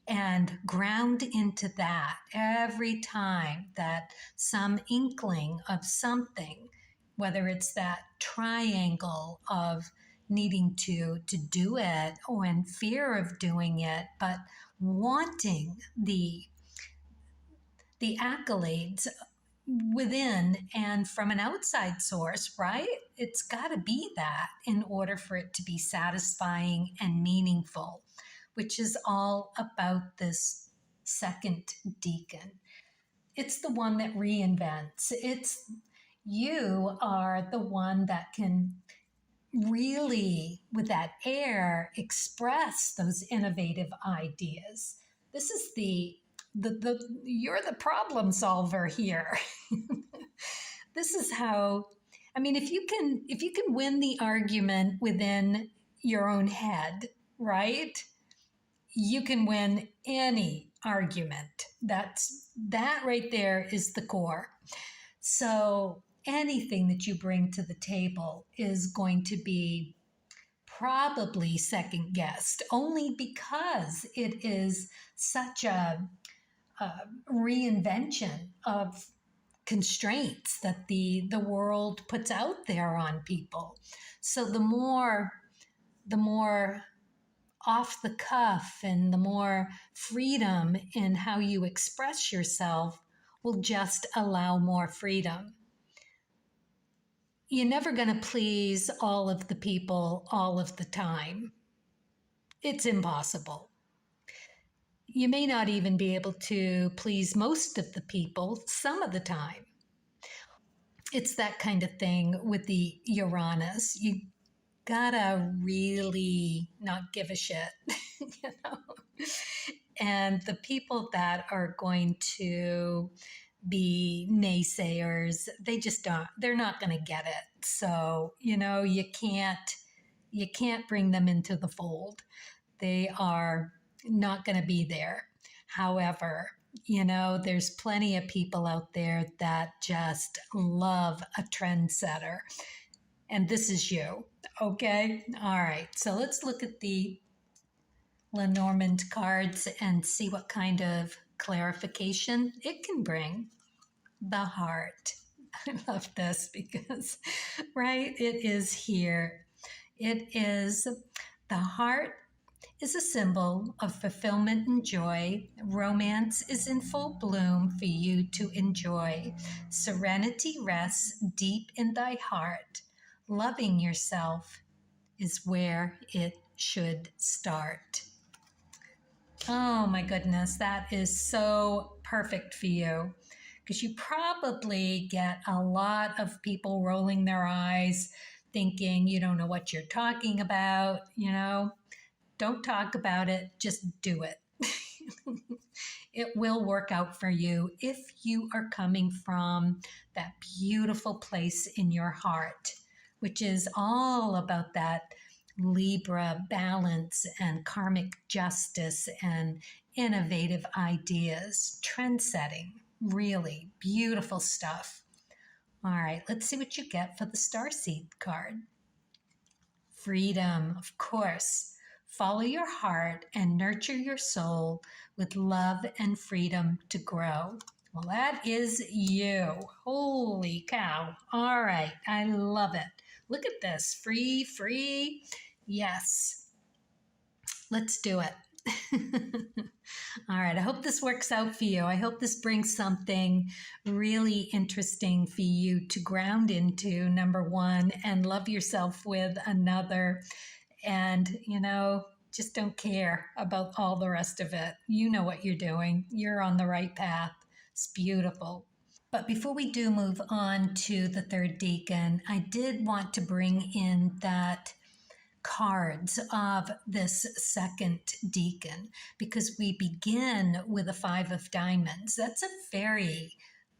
and ground into that every time that some inkling of something, whether it's that triangle of needing to do it or in fear of doing it, but wanting the accolades within and from an outside source, right? It's got to be that in order for it to be satisfying and meaningful, which is all about this second decan. It's the one that reinvents. You are the one that can really, with that air, express those innovative ideas. This is you're the problem solver here. This is how, if you can win the argument within your own head, right? You can win any argument. That right there is the core. So anything that you bring to the table is going to be probably second guessed, only because it is such a reinvention of constraints that the world puts out there on people. So the more off the cuff and the more freedom in how you express yourself will just allow more freedom. You're never going to please all of the people all of the time. It's impossible. You may not even be able to please most of the people some of the time. It's that kind of thing with the Uranus. You gotta really not give a shit, And the people that are going to be naysayers, they're not going to get it. So, you can't bring them into the fold. They are not going to be there. However, there's plenty of people out there that just love a trendsetter. And this is you. Okay. All right. So let's look at the Lenormand cards and see what kind of clarification it can bring. The heart. I love this because, right, it is here. It is the heart is a symbol of fulfillment and joy. Romance is in full bloom for you to enjoy. Serenity rests deep in thy heart. Loving yourself is where it should start. Oh my goodness, that is so perfect for you because you probably get a lot of people rolling their eyes thinking you don't know what you're talking about. Don't talk about it, just do it. It will work out for you if you are coming from that beautiful place in your heart, which is all about that Libra balance and karmic justice and innovative ideas, trend setting, really beautiful stuff. All right, let's see what you get for the Starseed card. Freedom, of course. Follow your heart and nurture your soul with love and freedom to grow. Well, that is you. Holy cow. All right, I love it. Look at this. Free, free. Yes. Let's do it. All right, I hope this works out for you. I hope this brings something really interesting for you to ground into, number one, and love yourself with another. And, just don't care about all the rest of it. You know what you're doing. You're on the right path. It's beautiful. But before we do move on to the third decan, I did want to bring in that cards of this second decan because we begin with a five of diamonds. That's a very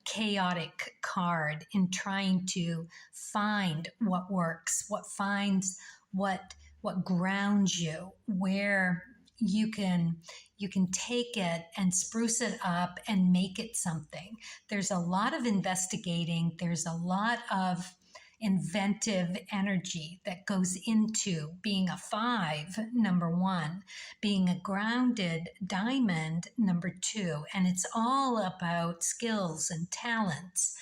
chaotic card in trying to find what works, what grounds you, where you can take it and spruce it up and make it something. There's a lot of investigating, there's a lot of inventive energy that goes into being a five, number one, being a grounded diamond, number two. And it's all about skills and talents.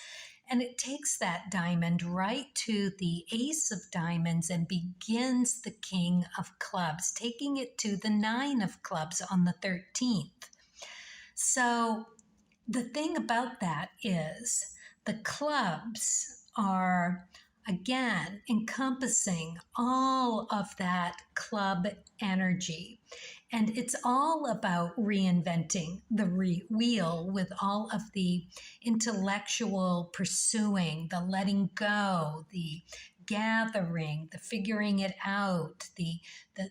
And it takes that diamond right to the ace of diamonds and begins the king of clubs, taking it to the nine of clubs on the 13th. So the thing about that is the clubs are, again, encompassing all of that club energy. And it's all about reinventing the wheel with all of the intellectual pursuing, the letting go, the gathering, the figuring it out, the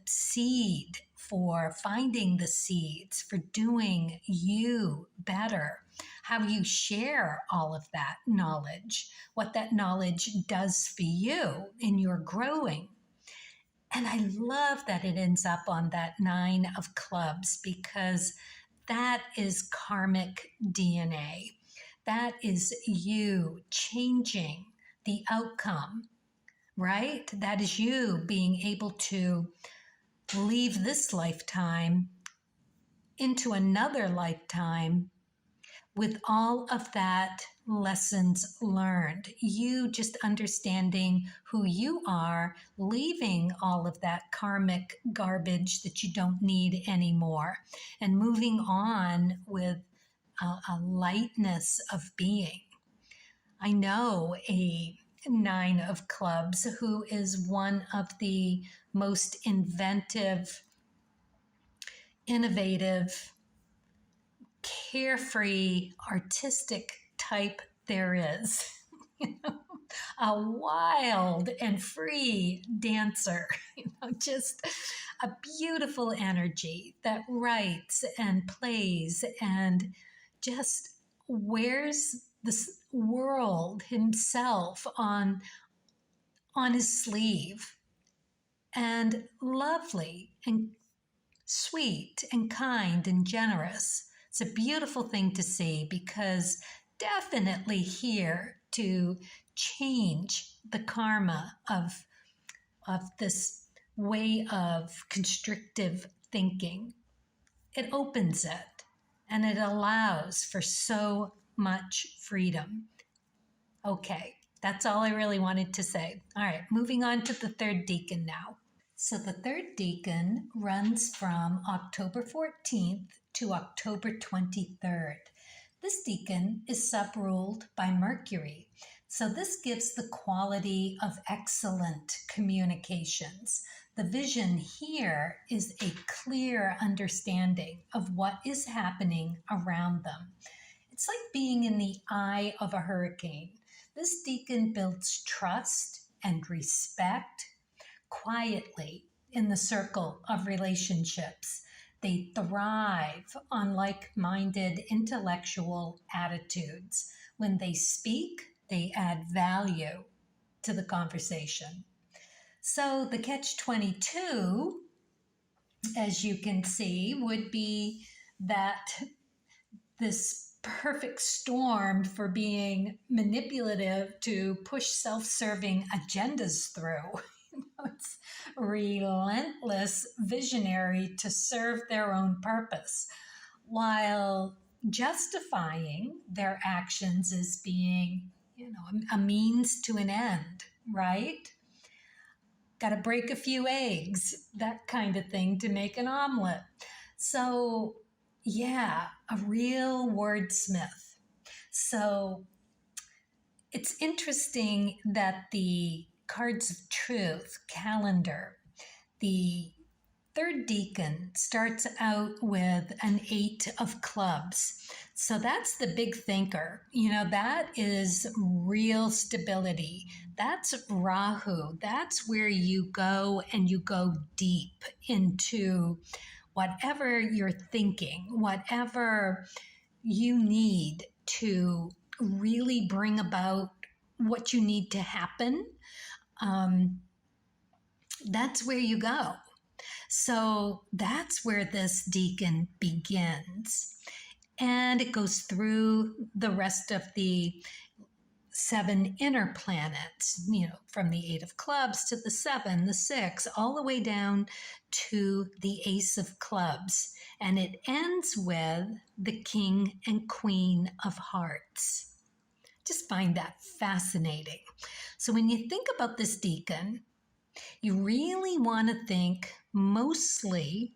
seed for finding the seeds, for doing you better, how you share all of that knowledge, what that knowledge does for you in your growing. And I love that it ends up on that nine of clubs because that is karmic DNA. That is you changing the outcome, right? That is you being able to leave this lifetime into another lifetime with all of that lessons learned. You just understanding who you are, leaving all of that karmic garbage that you don't need anymore, and moving on with a lightness of being. I know a nine of clubs who is one of the most inventive, innovative, carefree, artistic type there is. A wild and free dancer, just a beautiful energy that writes and plays and just wears this world himself on his sleeve, and lovely and sweet and kind and generous. It's a beautiful thing to see because definitely here to change the karma of this way of constrictive thinking. It opens it and it allows for so much freedom. Okay, that's all I really wanted to say. All right, moving on to the third decan now. So the third decan runs from October 14th to October 23rd. This decan is subruled by Mercury. So this gives the quality of excellent communications. The vision here is a clear understanding of what is happening around them. It's like being in the eye of a hurricane. This decan builds trust and respect quietly in the circle of relationships. They thrive on like-minded intellectual attitudes. When they speak, they add value to the conversation. So the catch-22, as you can see, would be that this perfect storm for being manipulative to push self-serving agendas through. It's relentless visionary to serve their own purpose while justifying their actions as being, a means to an end, right? Got to break a few eggs, that kind of thing to make an omelet. So, yeah, a real wordsmith. So it's interesting that the Cards of Truth calendar, the third decan starts out with an 8 of clubs. So that's the big thinker. That is real stability. That's Rahu. That's where you go and you go deep into whatever you're thinking, whatever you need to really bring about what you need to happen. That's where you go. So that's where this decan begins. And it goes through the rest of the 7 inner planets, from the 8 of clubs to the 7, the 6, all the way down to the Ace of clubs. And it ends with the King and Queen of hearts. Just find that fascinating. So when you think about this decan, you really want to think mostly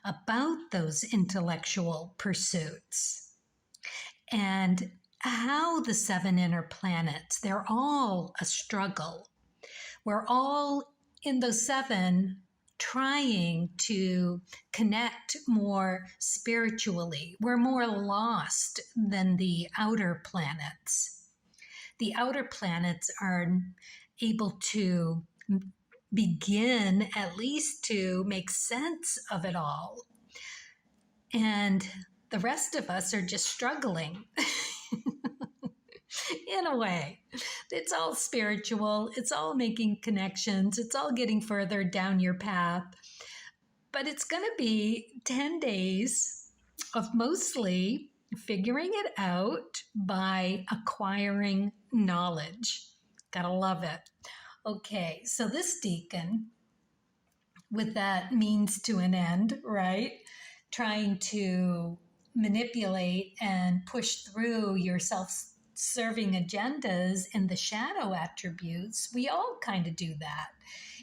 about those intellectual pursuits and how the 7 inner planets, they're all a struggle. We're all in those 7 trying to connect more spiritually. We're more lost than the outer planets. The outer planets are able to begin at least to make sense of it all. And the rest of us are just struggling in a way. It's all spiritual. It's all making connections. It's all getting further down your path. But it's going to be 10 days of mostly figuring it out by acquiring knowledge. Gotta love it. Okay, so this decan, with that means to an end, right? Trying to manipulate and push through your self-serving agendas in the shadow attributes. We all kind of do that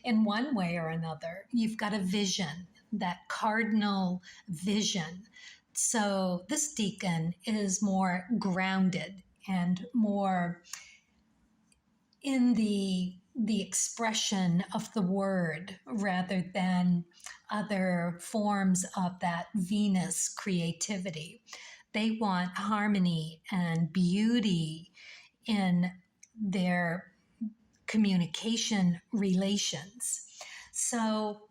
in one way or another. You've got a vision, that cardinal vision. So this decan is more grounded and more in the expression of the word rather than other forms of that Venus creativity. They want harmony and beauty in their communication relations. So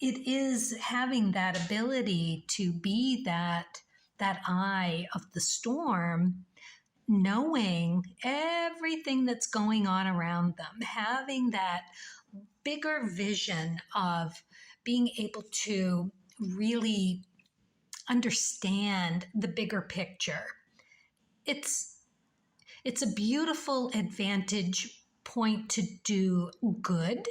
it is having that ability to be that eye of the storm, knowing everything that's going on around them, having that bigger vision of being able to really understand the bigger picture. It's a beautiful advantage point to do good,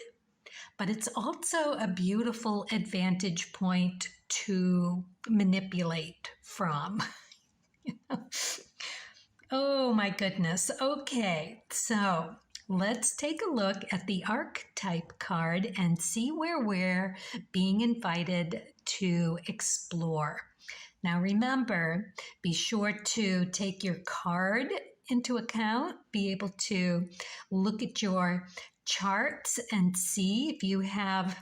but it's also a beautiful advantage point to manipulate from. Oh my goodness. Okay, so let's take a look at the archetype card and see where we're being invited to explore. Now remember, be sure to take your card into account, be able to look at your charts and see if you have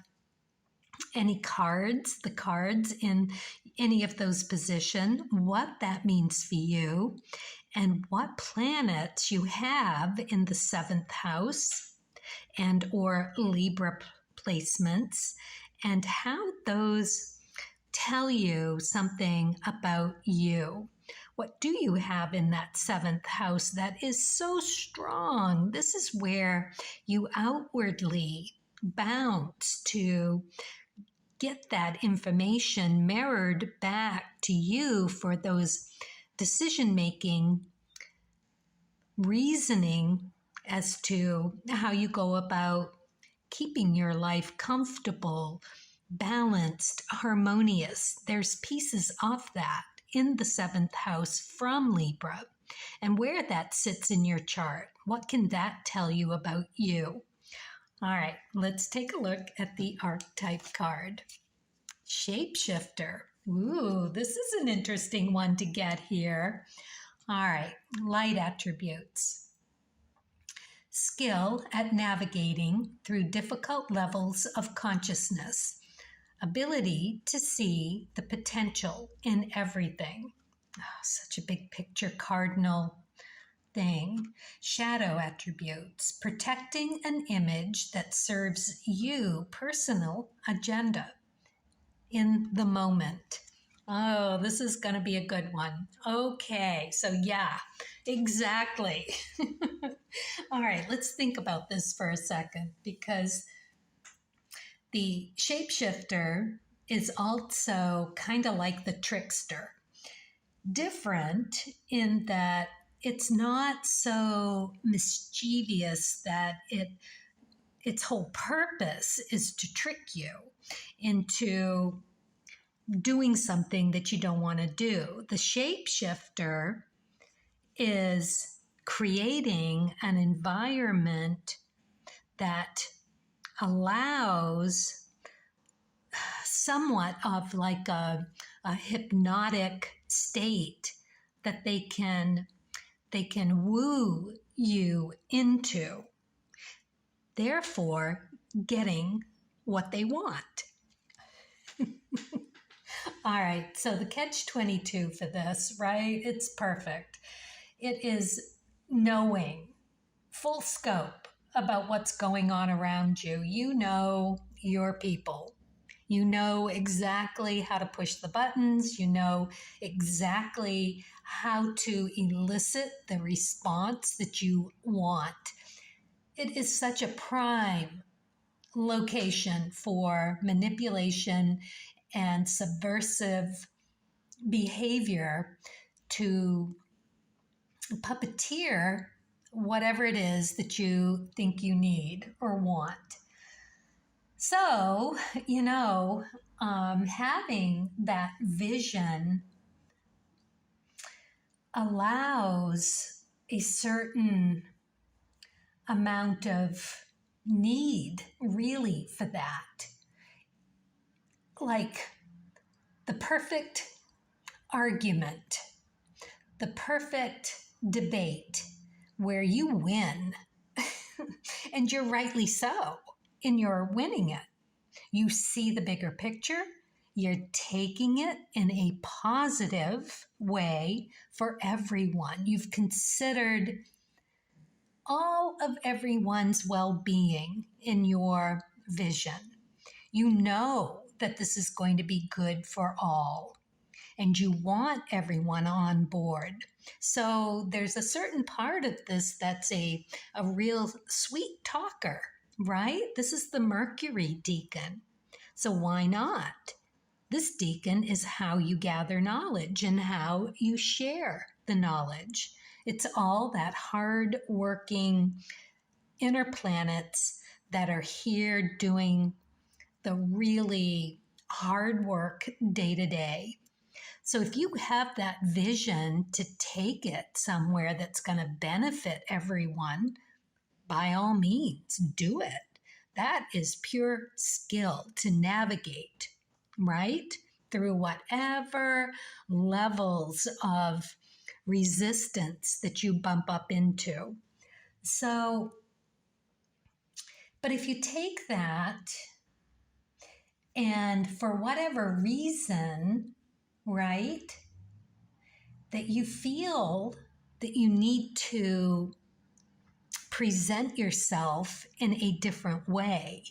any cards, the cards in any of those positions, what that means for you, and what planets you have in the 7th house and or Libra placements, and how those tell you something about you. What do you have in that 7th house that is so strong? This is where you outwardly bounce to get that information mirrored back to you for those decision-making, reasoning as to how you go about keeping your life comfortable, balanced, harmonious. There's pieces of that in the 7th house from Libra. And where that sits in your chart, what can that tell you about you? All right, let's take a look at the archetype card. Shapeshifter. Ooh, this is an interesting one to get here. All right, light attributes. Skill at navigating through difficult levels of consciousness. Ability to see the potential in everything. Oh, such a big picture cardinal thing. Shadow attributes. Protecting an image that serves you personal agenda in the moment. Oh, this is going to be a good one. Okay, so yeah, exactly. All right, let's think about this for a second, because the shapeshifter is also kind of like the trickster. Different in that it's not so mischievous that its whole purpose is to trick you into doing something that you don't want to do. The shapeshifter is creating an environment that allows somewhat of like a hypnotic state that they can woo you into, therefore getting what they want. All right, so the catch-22 for this, right? It's perfect. It is knowing full scope about what's going on around you. You know your people. You know exactly how to push the buttons. You know exactly how to elicit the response that you want. It is such a prime location for manipulation and subversive behavior to puppeteer whatever it is that you think you need or want. So, having that vision allows a certain amount of need really for that. Like the perfect argument, the perfect debate where you win, and you're rightly so, and you're winning it. You see the bigger picture, you're taking it in a positive way for everyone. You've considered all of everyone's well-being in your vision. You know that this is going to be good for all, and you want everyone on board. So there's a certain part of this that's a real sweet talker, right? This is the Mercury decan. So why not? This decan is how you gather knowledge and how you share the knowledge. It's all that hard-working inner planets that are here doing the really hard work day to day. So if you have that vision to take it somewhere that's going to benefit everyone, by all means, do it. That is pure skill to navigate, right? Through whatever levels of resistance that you bump up into. So, but if you take that and for whatever reason, right, that you feel that you need to present yourself in a different way,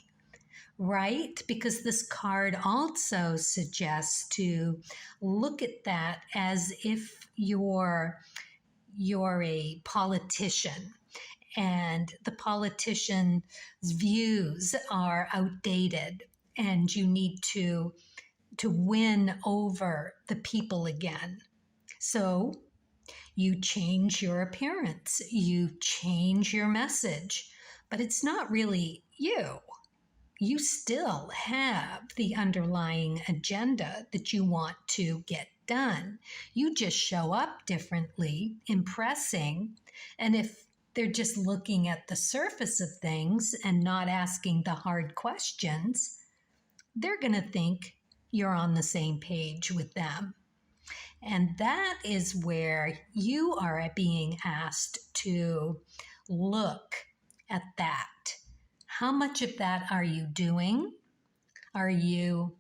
right? Because this card also suggests to look at that as if you're a politician and the politician's views are outdated and you need to win over the people again. So you change your appearance, you change your message, but it's not really you. You still have the underlying agenda that you want to get done. You just show up differently, impressing, and if they're just looking at the surface of things and not asking the hard questions, they're going to think you're on the same page with them. And that is where you are being asked to look at that. How much of that are you doing? Are you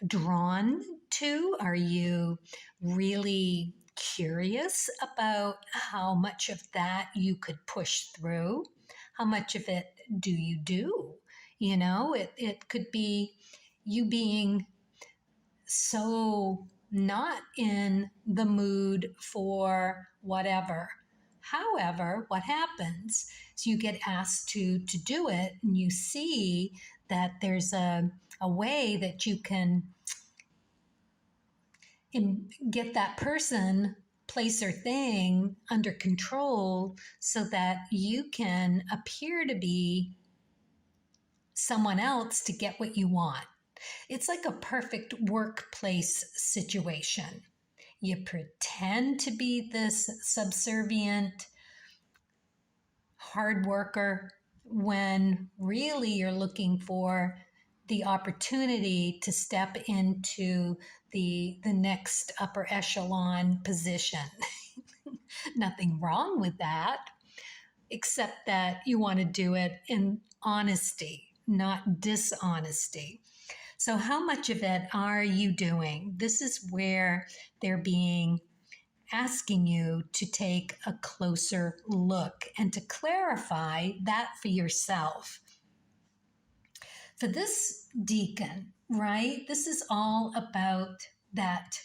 drawn to? Are you really curious about how much of that you could push through? How much of it do you do? You know, it could be you being so not in the mood for whatever. However, what happens is you get asked to do it and you see that there's a way that you can get that person, place, or thing under control so that you can appear to be someone else to get what you want. It's like a perfect workplace situation. You pretend to be this subservient hard worker when really you're looking for the opportunity to step into the next upper echelon position. Nothing wrong with that, except that you want to do it in honesty, not dishonesty. So how much of it are you doing? This is where they're asking you to take a closer look and to clarify that for yourself. For this decan, right, this is all about that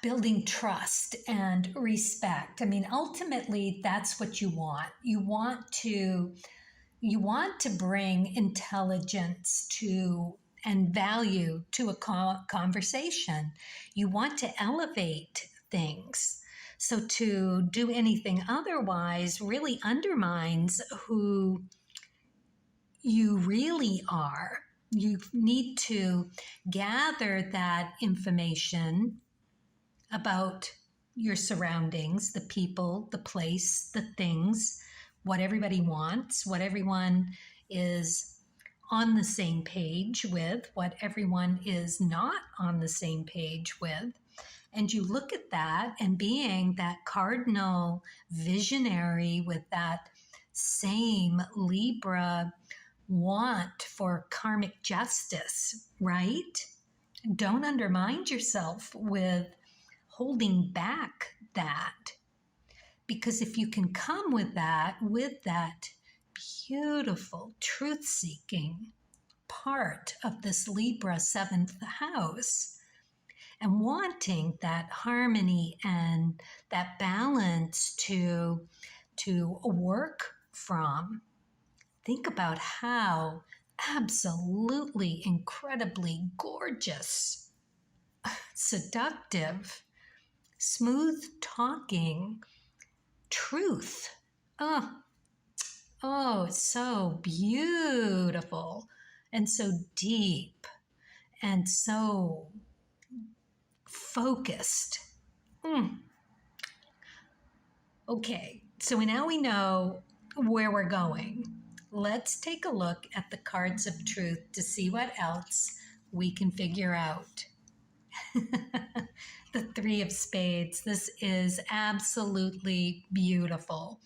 building trust and respect. I mean, ultimately, that's what you want. You want to bring intelligence to and value to a conversation. You want to elevate things. So to do anything otherwise really undermines who you really are. You need to gather that information about your surroundings, the people, the place, the things, what everybody wants, what everyone is on the same page with, what everyone is not on the same page with. And you look at that, and being that cardinal visionary with that same Libra want for karmic justice, right? Don't undermine yourself with holding back that. Because if you can come with that beautiful truth-seeking part of this Libra 7th house and wanting that harmony and that balance to work from, think about how absolutely incredibly gorgeous, seductive, smooth talking truth. Oh, oh, it's so beautiful and so deep and so focused. Okay, so now we know where we're going. Let's take a look at the cards of truth to see what else we can figure out. The Three of Spades. This is absolutely beautiful.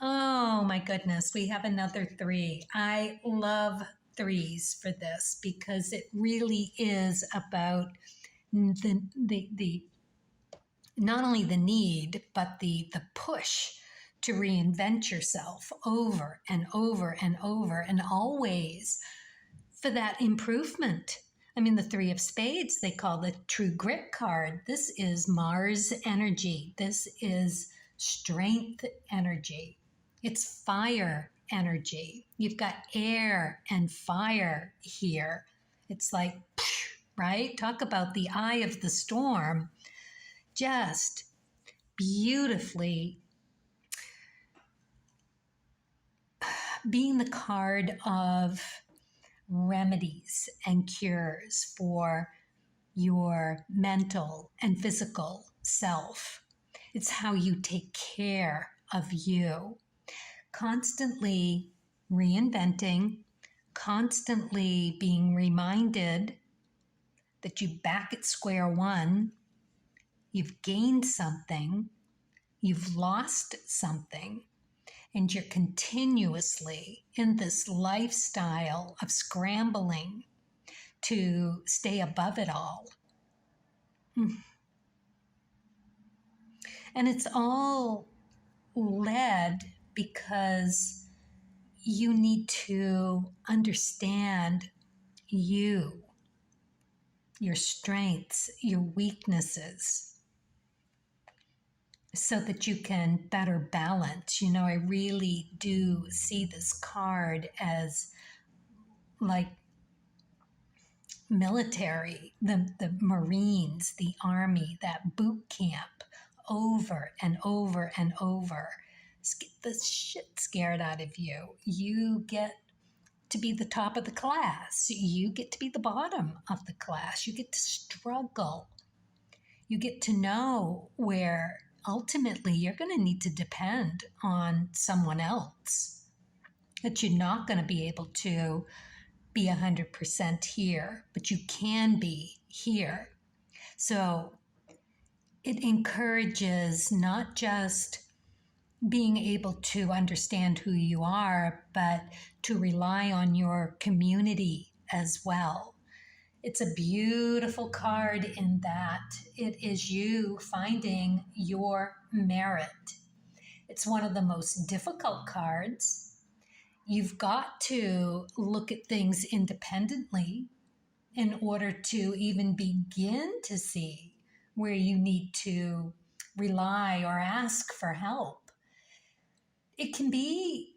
Oh my goodness, we have another three. I love threes for this because it really is about the not only the need, but the push to reinvent yourself over and over and over, and always for that improvement. I mean, the Three of Spades, they call the True Grit card. This is Mars energy. This is strength energy. It's fire energy. You've got air and fire here. It's like, right? Talk about the eye of the storm. Just beautifully being the card of remedies and cures for your mental and physical self. It's how you take care of you. Constantly reinventing, constantly being reminded that you're back at square one. You've gained something, you've lost something, and you're continuously in this lifestyle of scrambling to stay above it all. And it's all led because you need to understand you, your strengths, your weaknesses, so that you can better balance. You know, I really do see this card as like military, the Marines, the Army, that boot camp over and over and over. Get the shit scared out of you. You get to be the top of the class. You get to be the bottom of the class. You get to struggle. You get to know where ultimately you're going to need to depend on someone else, that you're not going to be able to be 100% here, but you can be here. So it encourages not just being able to understand who you are, but to rely on your community as well. It's a beautiful card in that it is you finding your merit. It's one of the most difficult cards. You've got to look at things independently in order to even begin to see where you need to rely or ask for help. It can be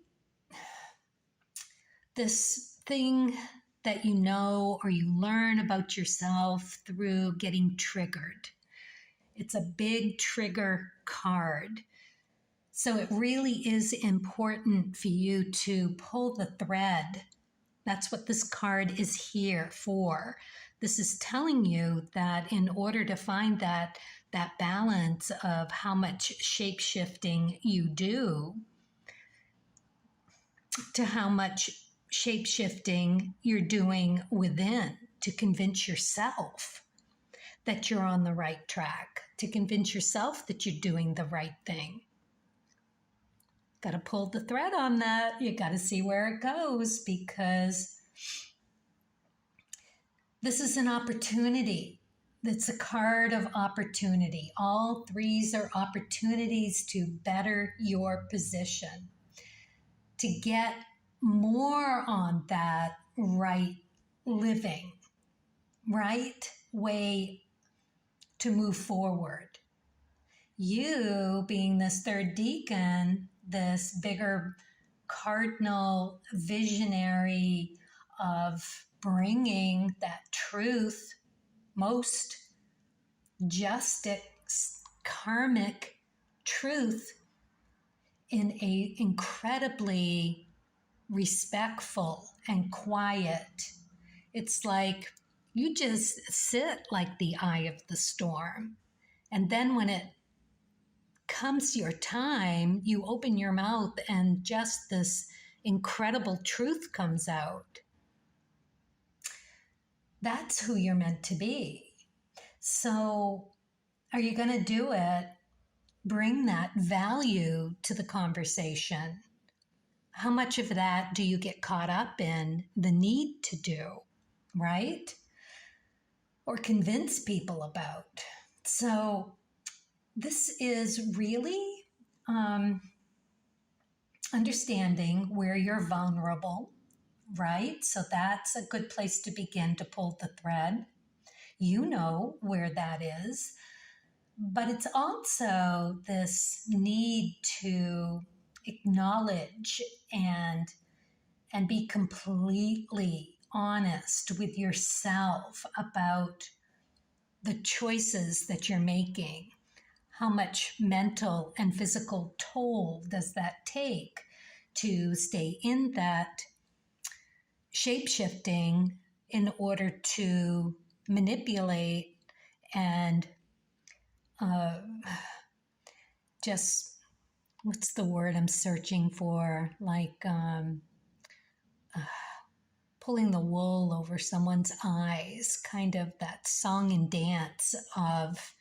this thing that you know or you learn about yourself through getting triggered. It's a big trigger card. So it really is important for you to pull the thread. That's what this card is here for. This is telling you that in order to find that balance of how much shape-shifting you do to how much shape-shifting you're doing within, to convince yourself that you're on the right track, to convince yourself that you're doing the right thing. Got to pull the thread on that. You got to see where it goes, because this is an opportunity. It's a card of opportunity. All threes are opportunities to better your position, to get more on that right living, right way to move forward. You being this third decan, this bigger cardinal visionary of bringing that truth, most justice, karmic truth in a incredibly respectful and quiet. It's like you just sit like the eye of the storm. And then when it comes your time, you open your mouth and just this incredible truth comes out. That's who you're meant to be. So, are you going to do it? Bring that value to the conversation. How much of that do you get caught up in the need to do, right? Or convince people about? So, this is really understanding where you're vulnerable, right? So, that's a good place to begin to pull the thread. You know where that is. But it's also this need to acknowledge and be completely honest with yourself about the choices that you're making. How much mental and physical toll does that take to stay in that shape-shifting in order to manipulate and just, what's the word I'm searching for? Like pulling the wool over someone's eyes, kind of that song and dance of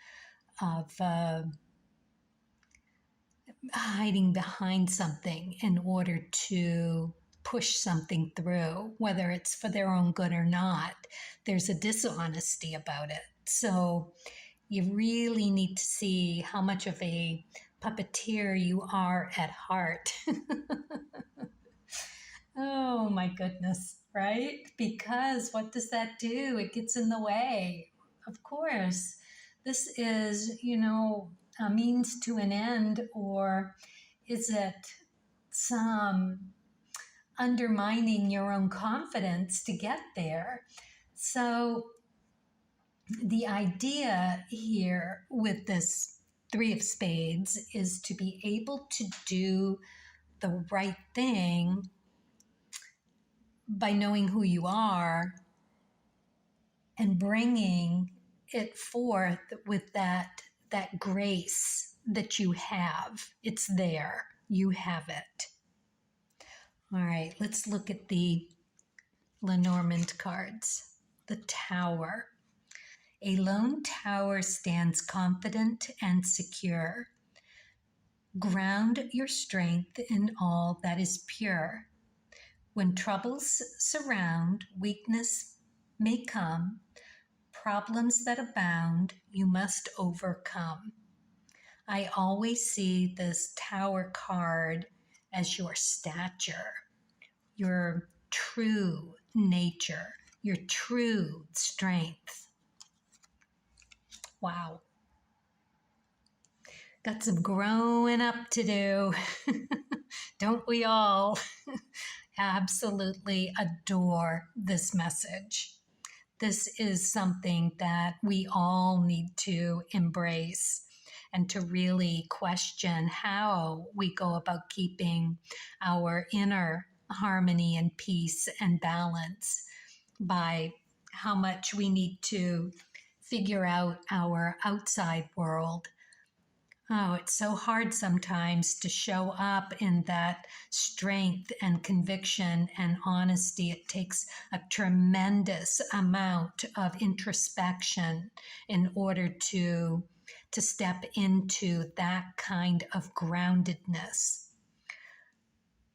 hiding behind something in order to push something through, whether it's for their own good or not. There's a dishonesty about it. So you really need to see how much of a puppeteer you are at heart. Oh my goodness, right? Because what does that do? It gets in the way. Of course, this is, a means to an end, or is it some undermining your own confidence to get there? So the idea here with this Three of Spades is to be able to do the right thing by knowing who you are and bringing it forth with that grace that you have. It's there. You have it. All right, let's look at the Lenormand cards. The Tower. A lone tower stands confident and secure. Ground your strength in all that is pure. When troubles surround, weakness may come. Problems that abound, you must overcome. I always see this Tower card as your stature, your true nature, your true strength. Wow. Got some growing up to do. Don't we all? Absolutely adore this message. This is something that we all need to embrace and to really question how we go about keeping our inner harmony and peace and balance by how much we need to figure out our outside world. Oh, it's so hard sometimes to show up in that strength and conviction and honesty. It takes a tremendous amount of introspection in order to step into that kind of groundedness.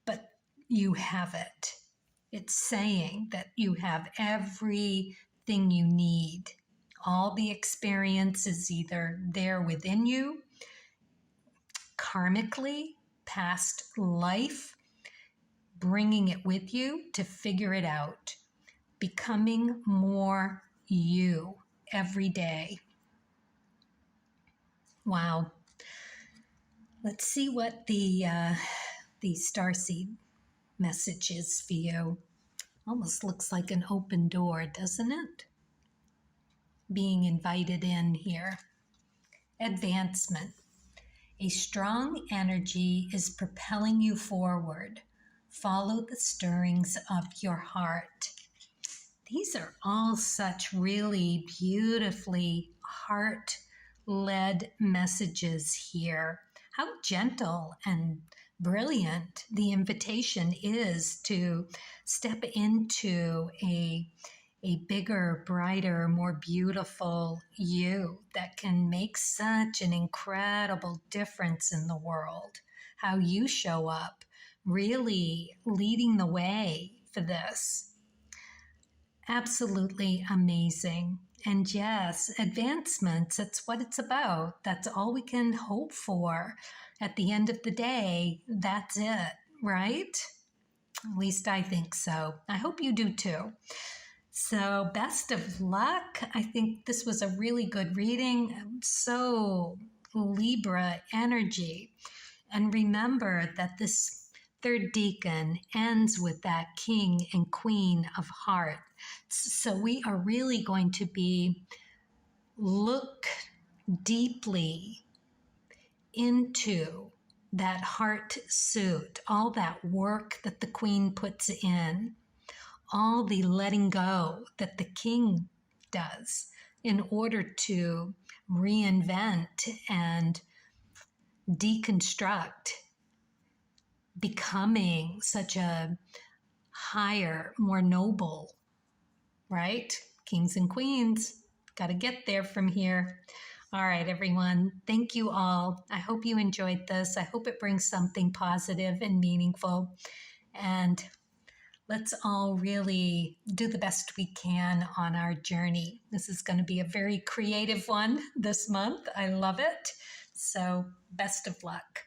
But you have it. It's saying that you have everything you need. All the experience is either there within you, karmically, past life, bringing it with you to figure it out, becoming more you every day. Wow. Let's see what the starseed message is for you. Almost looks like an open door, doesn't it? Being invited in here. Advancement. A strong energy is propelling you forward. Follow the stirrings of your heart. These are all such really beautifully heart-led messages here. How gentle and brilliant the invitation is to step into a bigger, brighter, more beautiful you that can make such an incredible difference in the world. How you show up, really leading the way for this. Absolutely amazing. And yes, advancements, that's what it's about. That's all we can hope for. At the end of the day, that's it, right? At least I think so. I hope you do too. So, best of luck. I think this was a really good reading. So, Libra energy. And remember that this third decan ends with that King and Queen of Hearts. So, we are really going to look deeply into that heart suit, all that work that the Queen puts in, all the letting go that the King does in order to reinvent and deconstruct, becoming such a higher, more noble, right? Kings and queens, got to get there from here. All right, everyone. Thank you all. I hope you enjoyed this. I hope it brings something positive and meaningful. And let's all really do the best we can on our journey. This is going to be a very creative one this month. I love it. So, best of luck.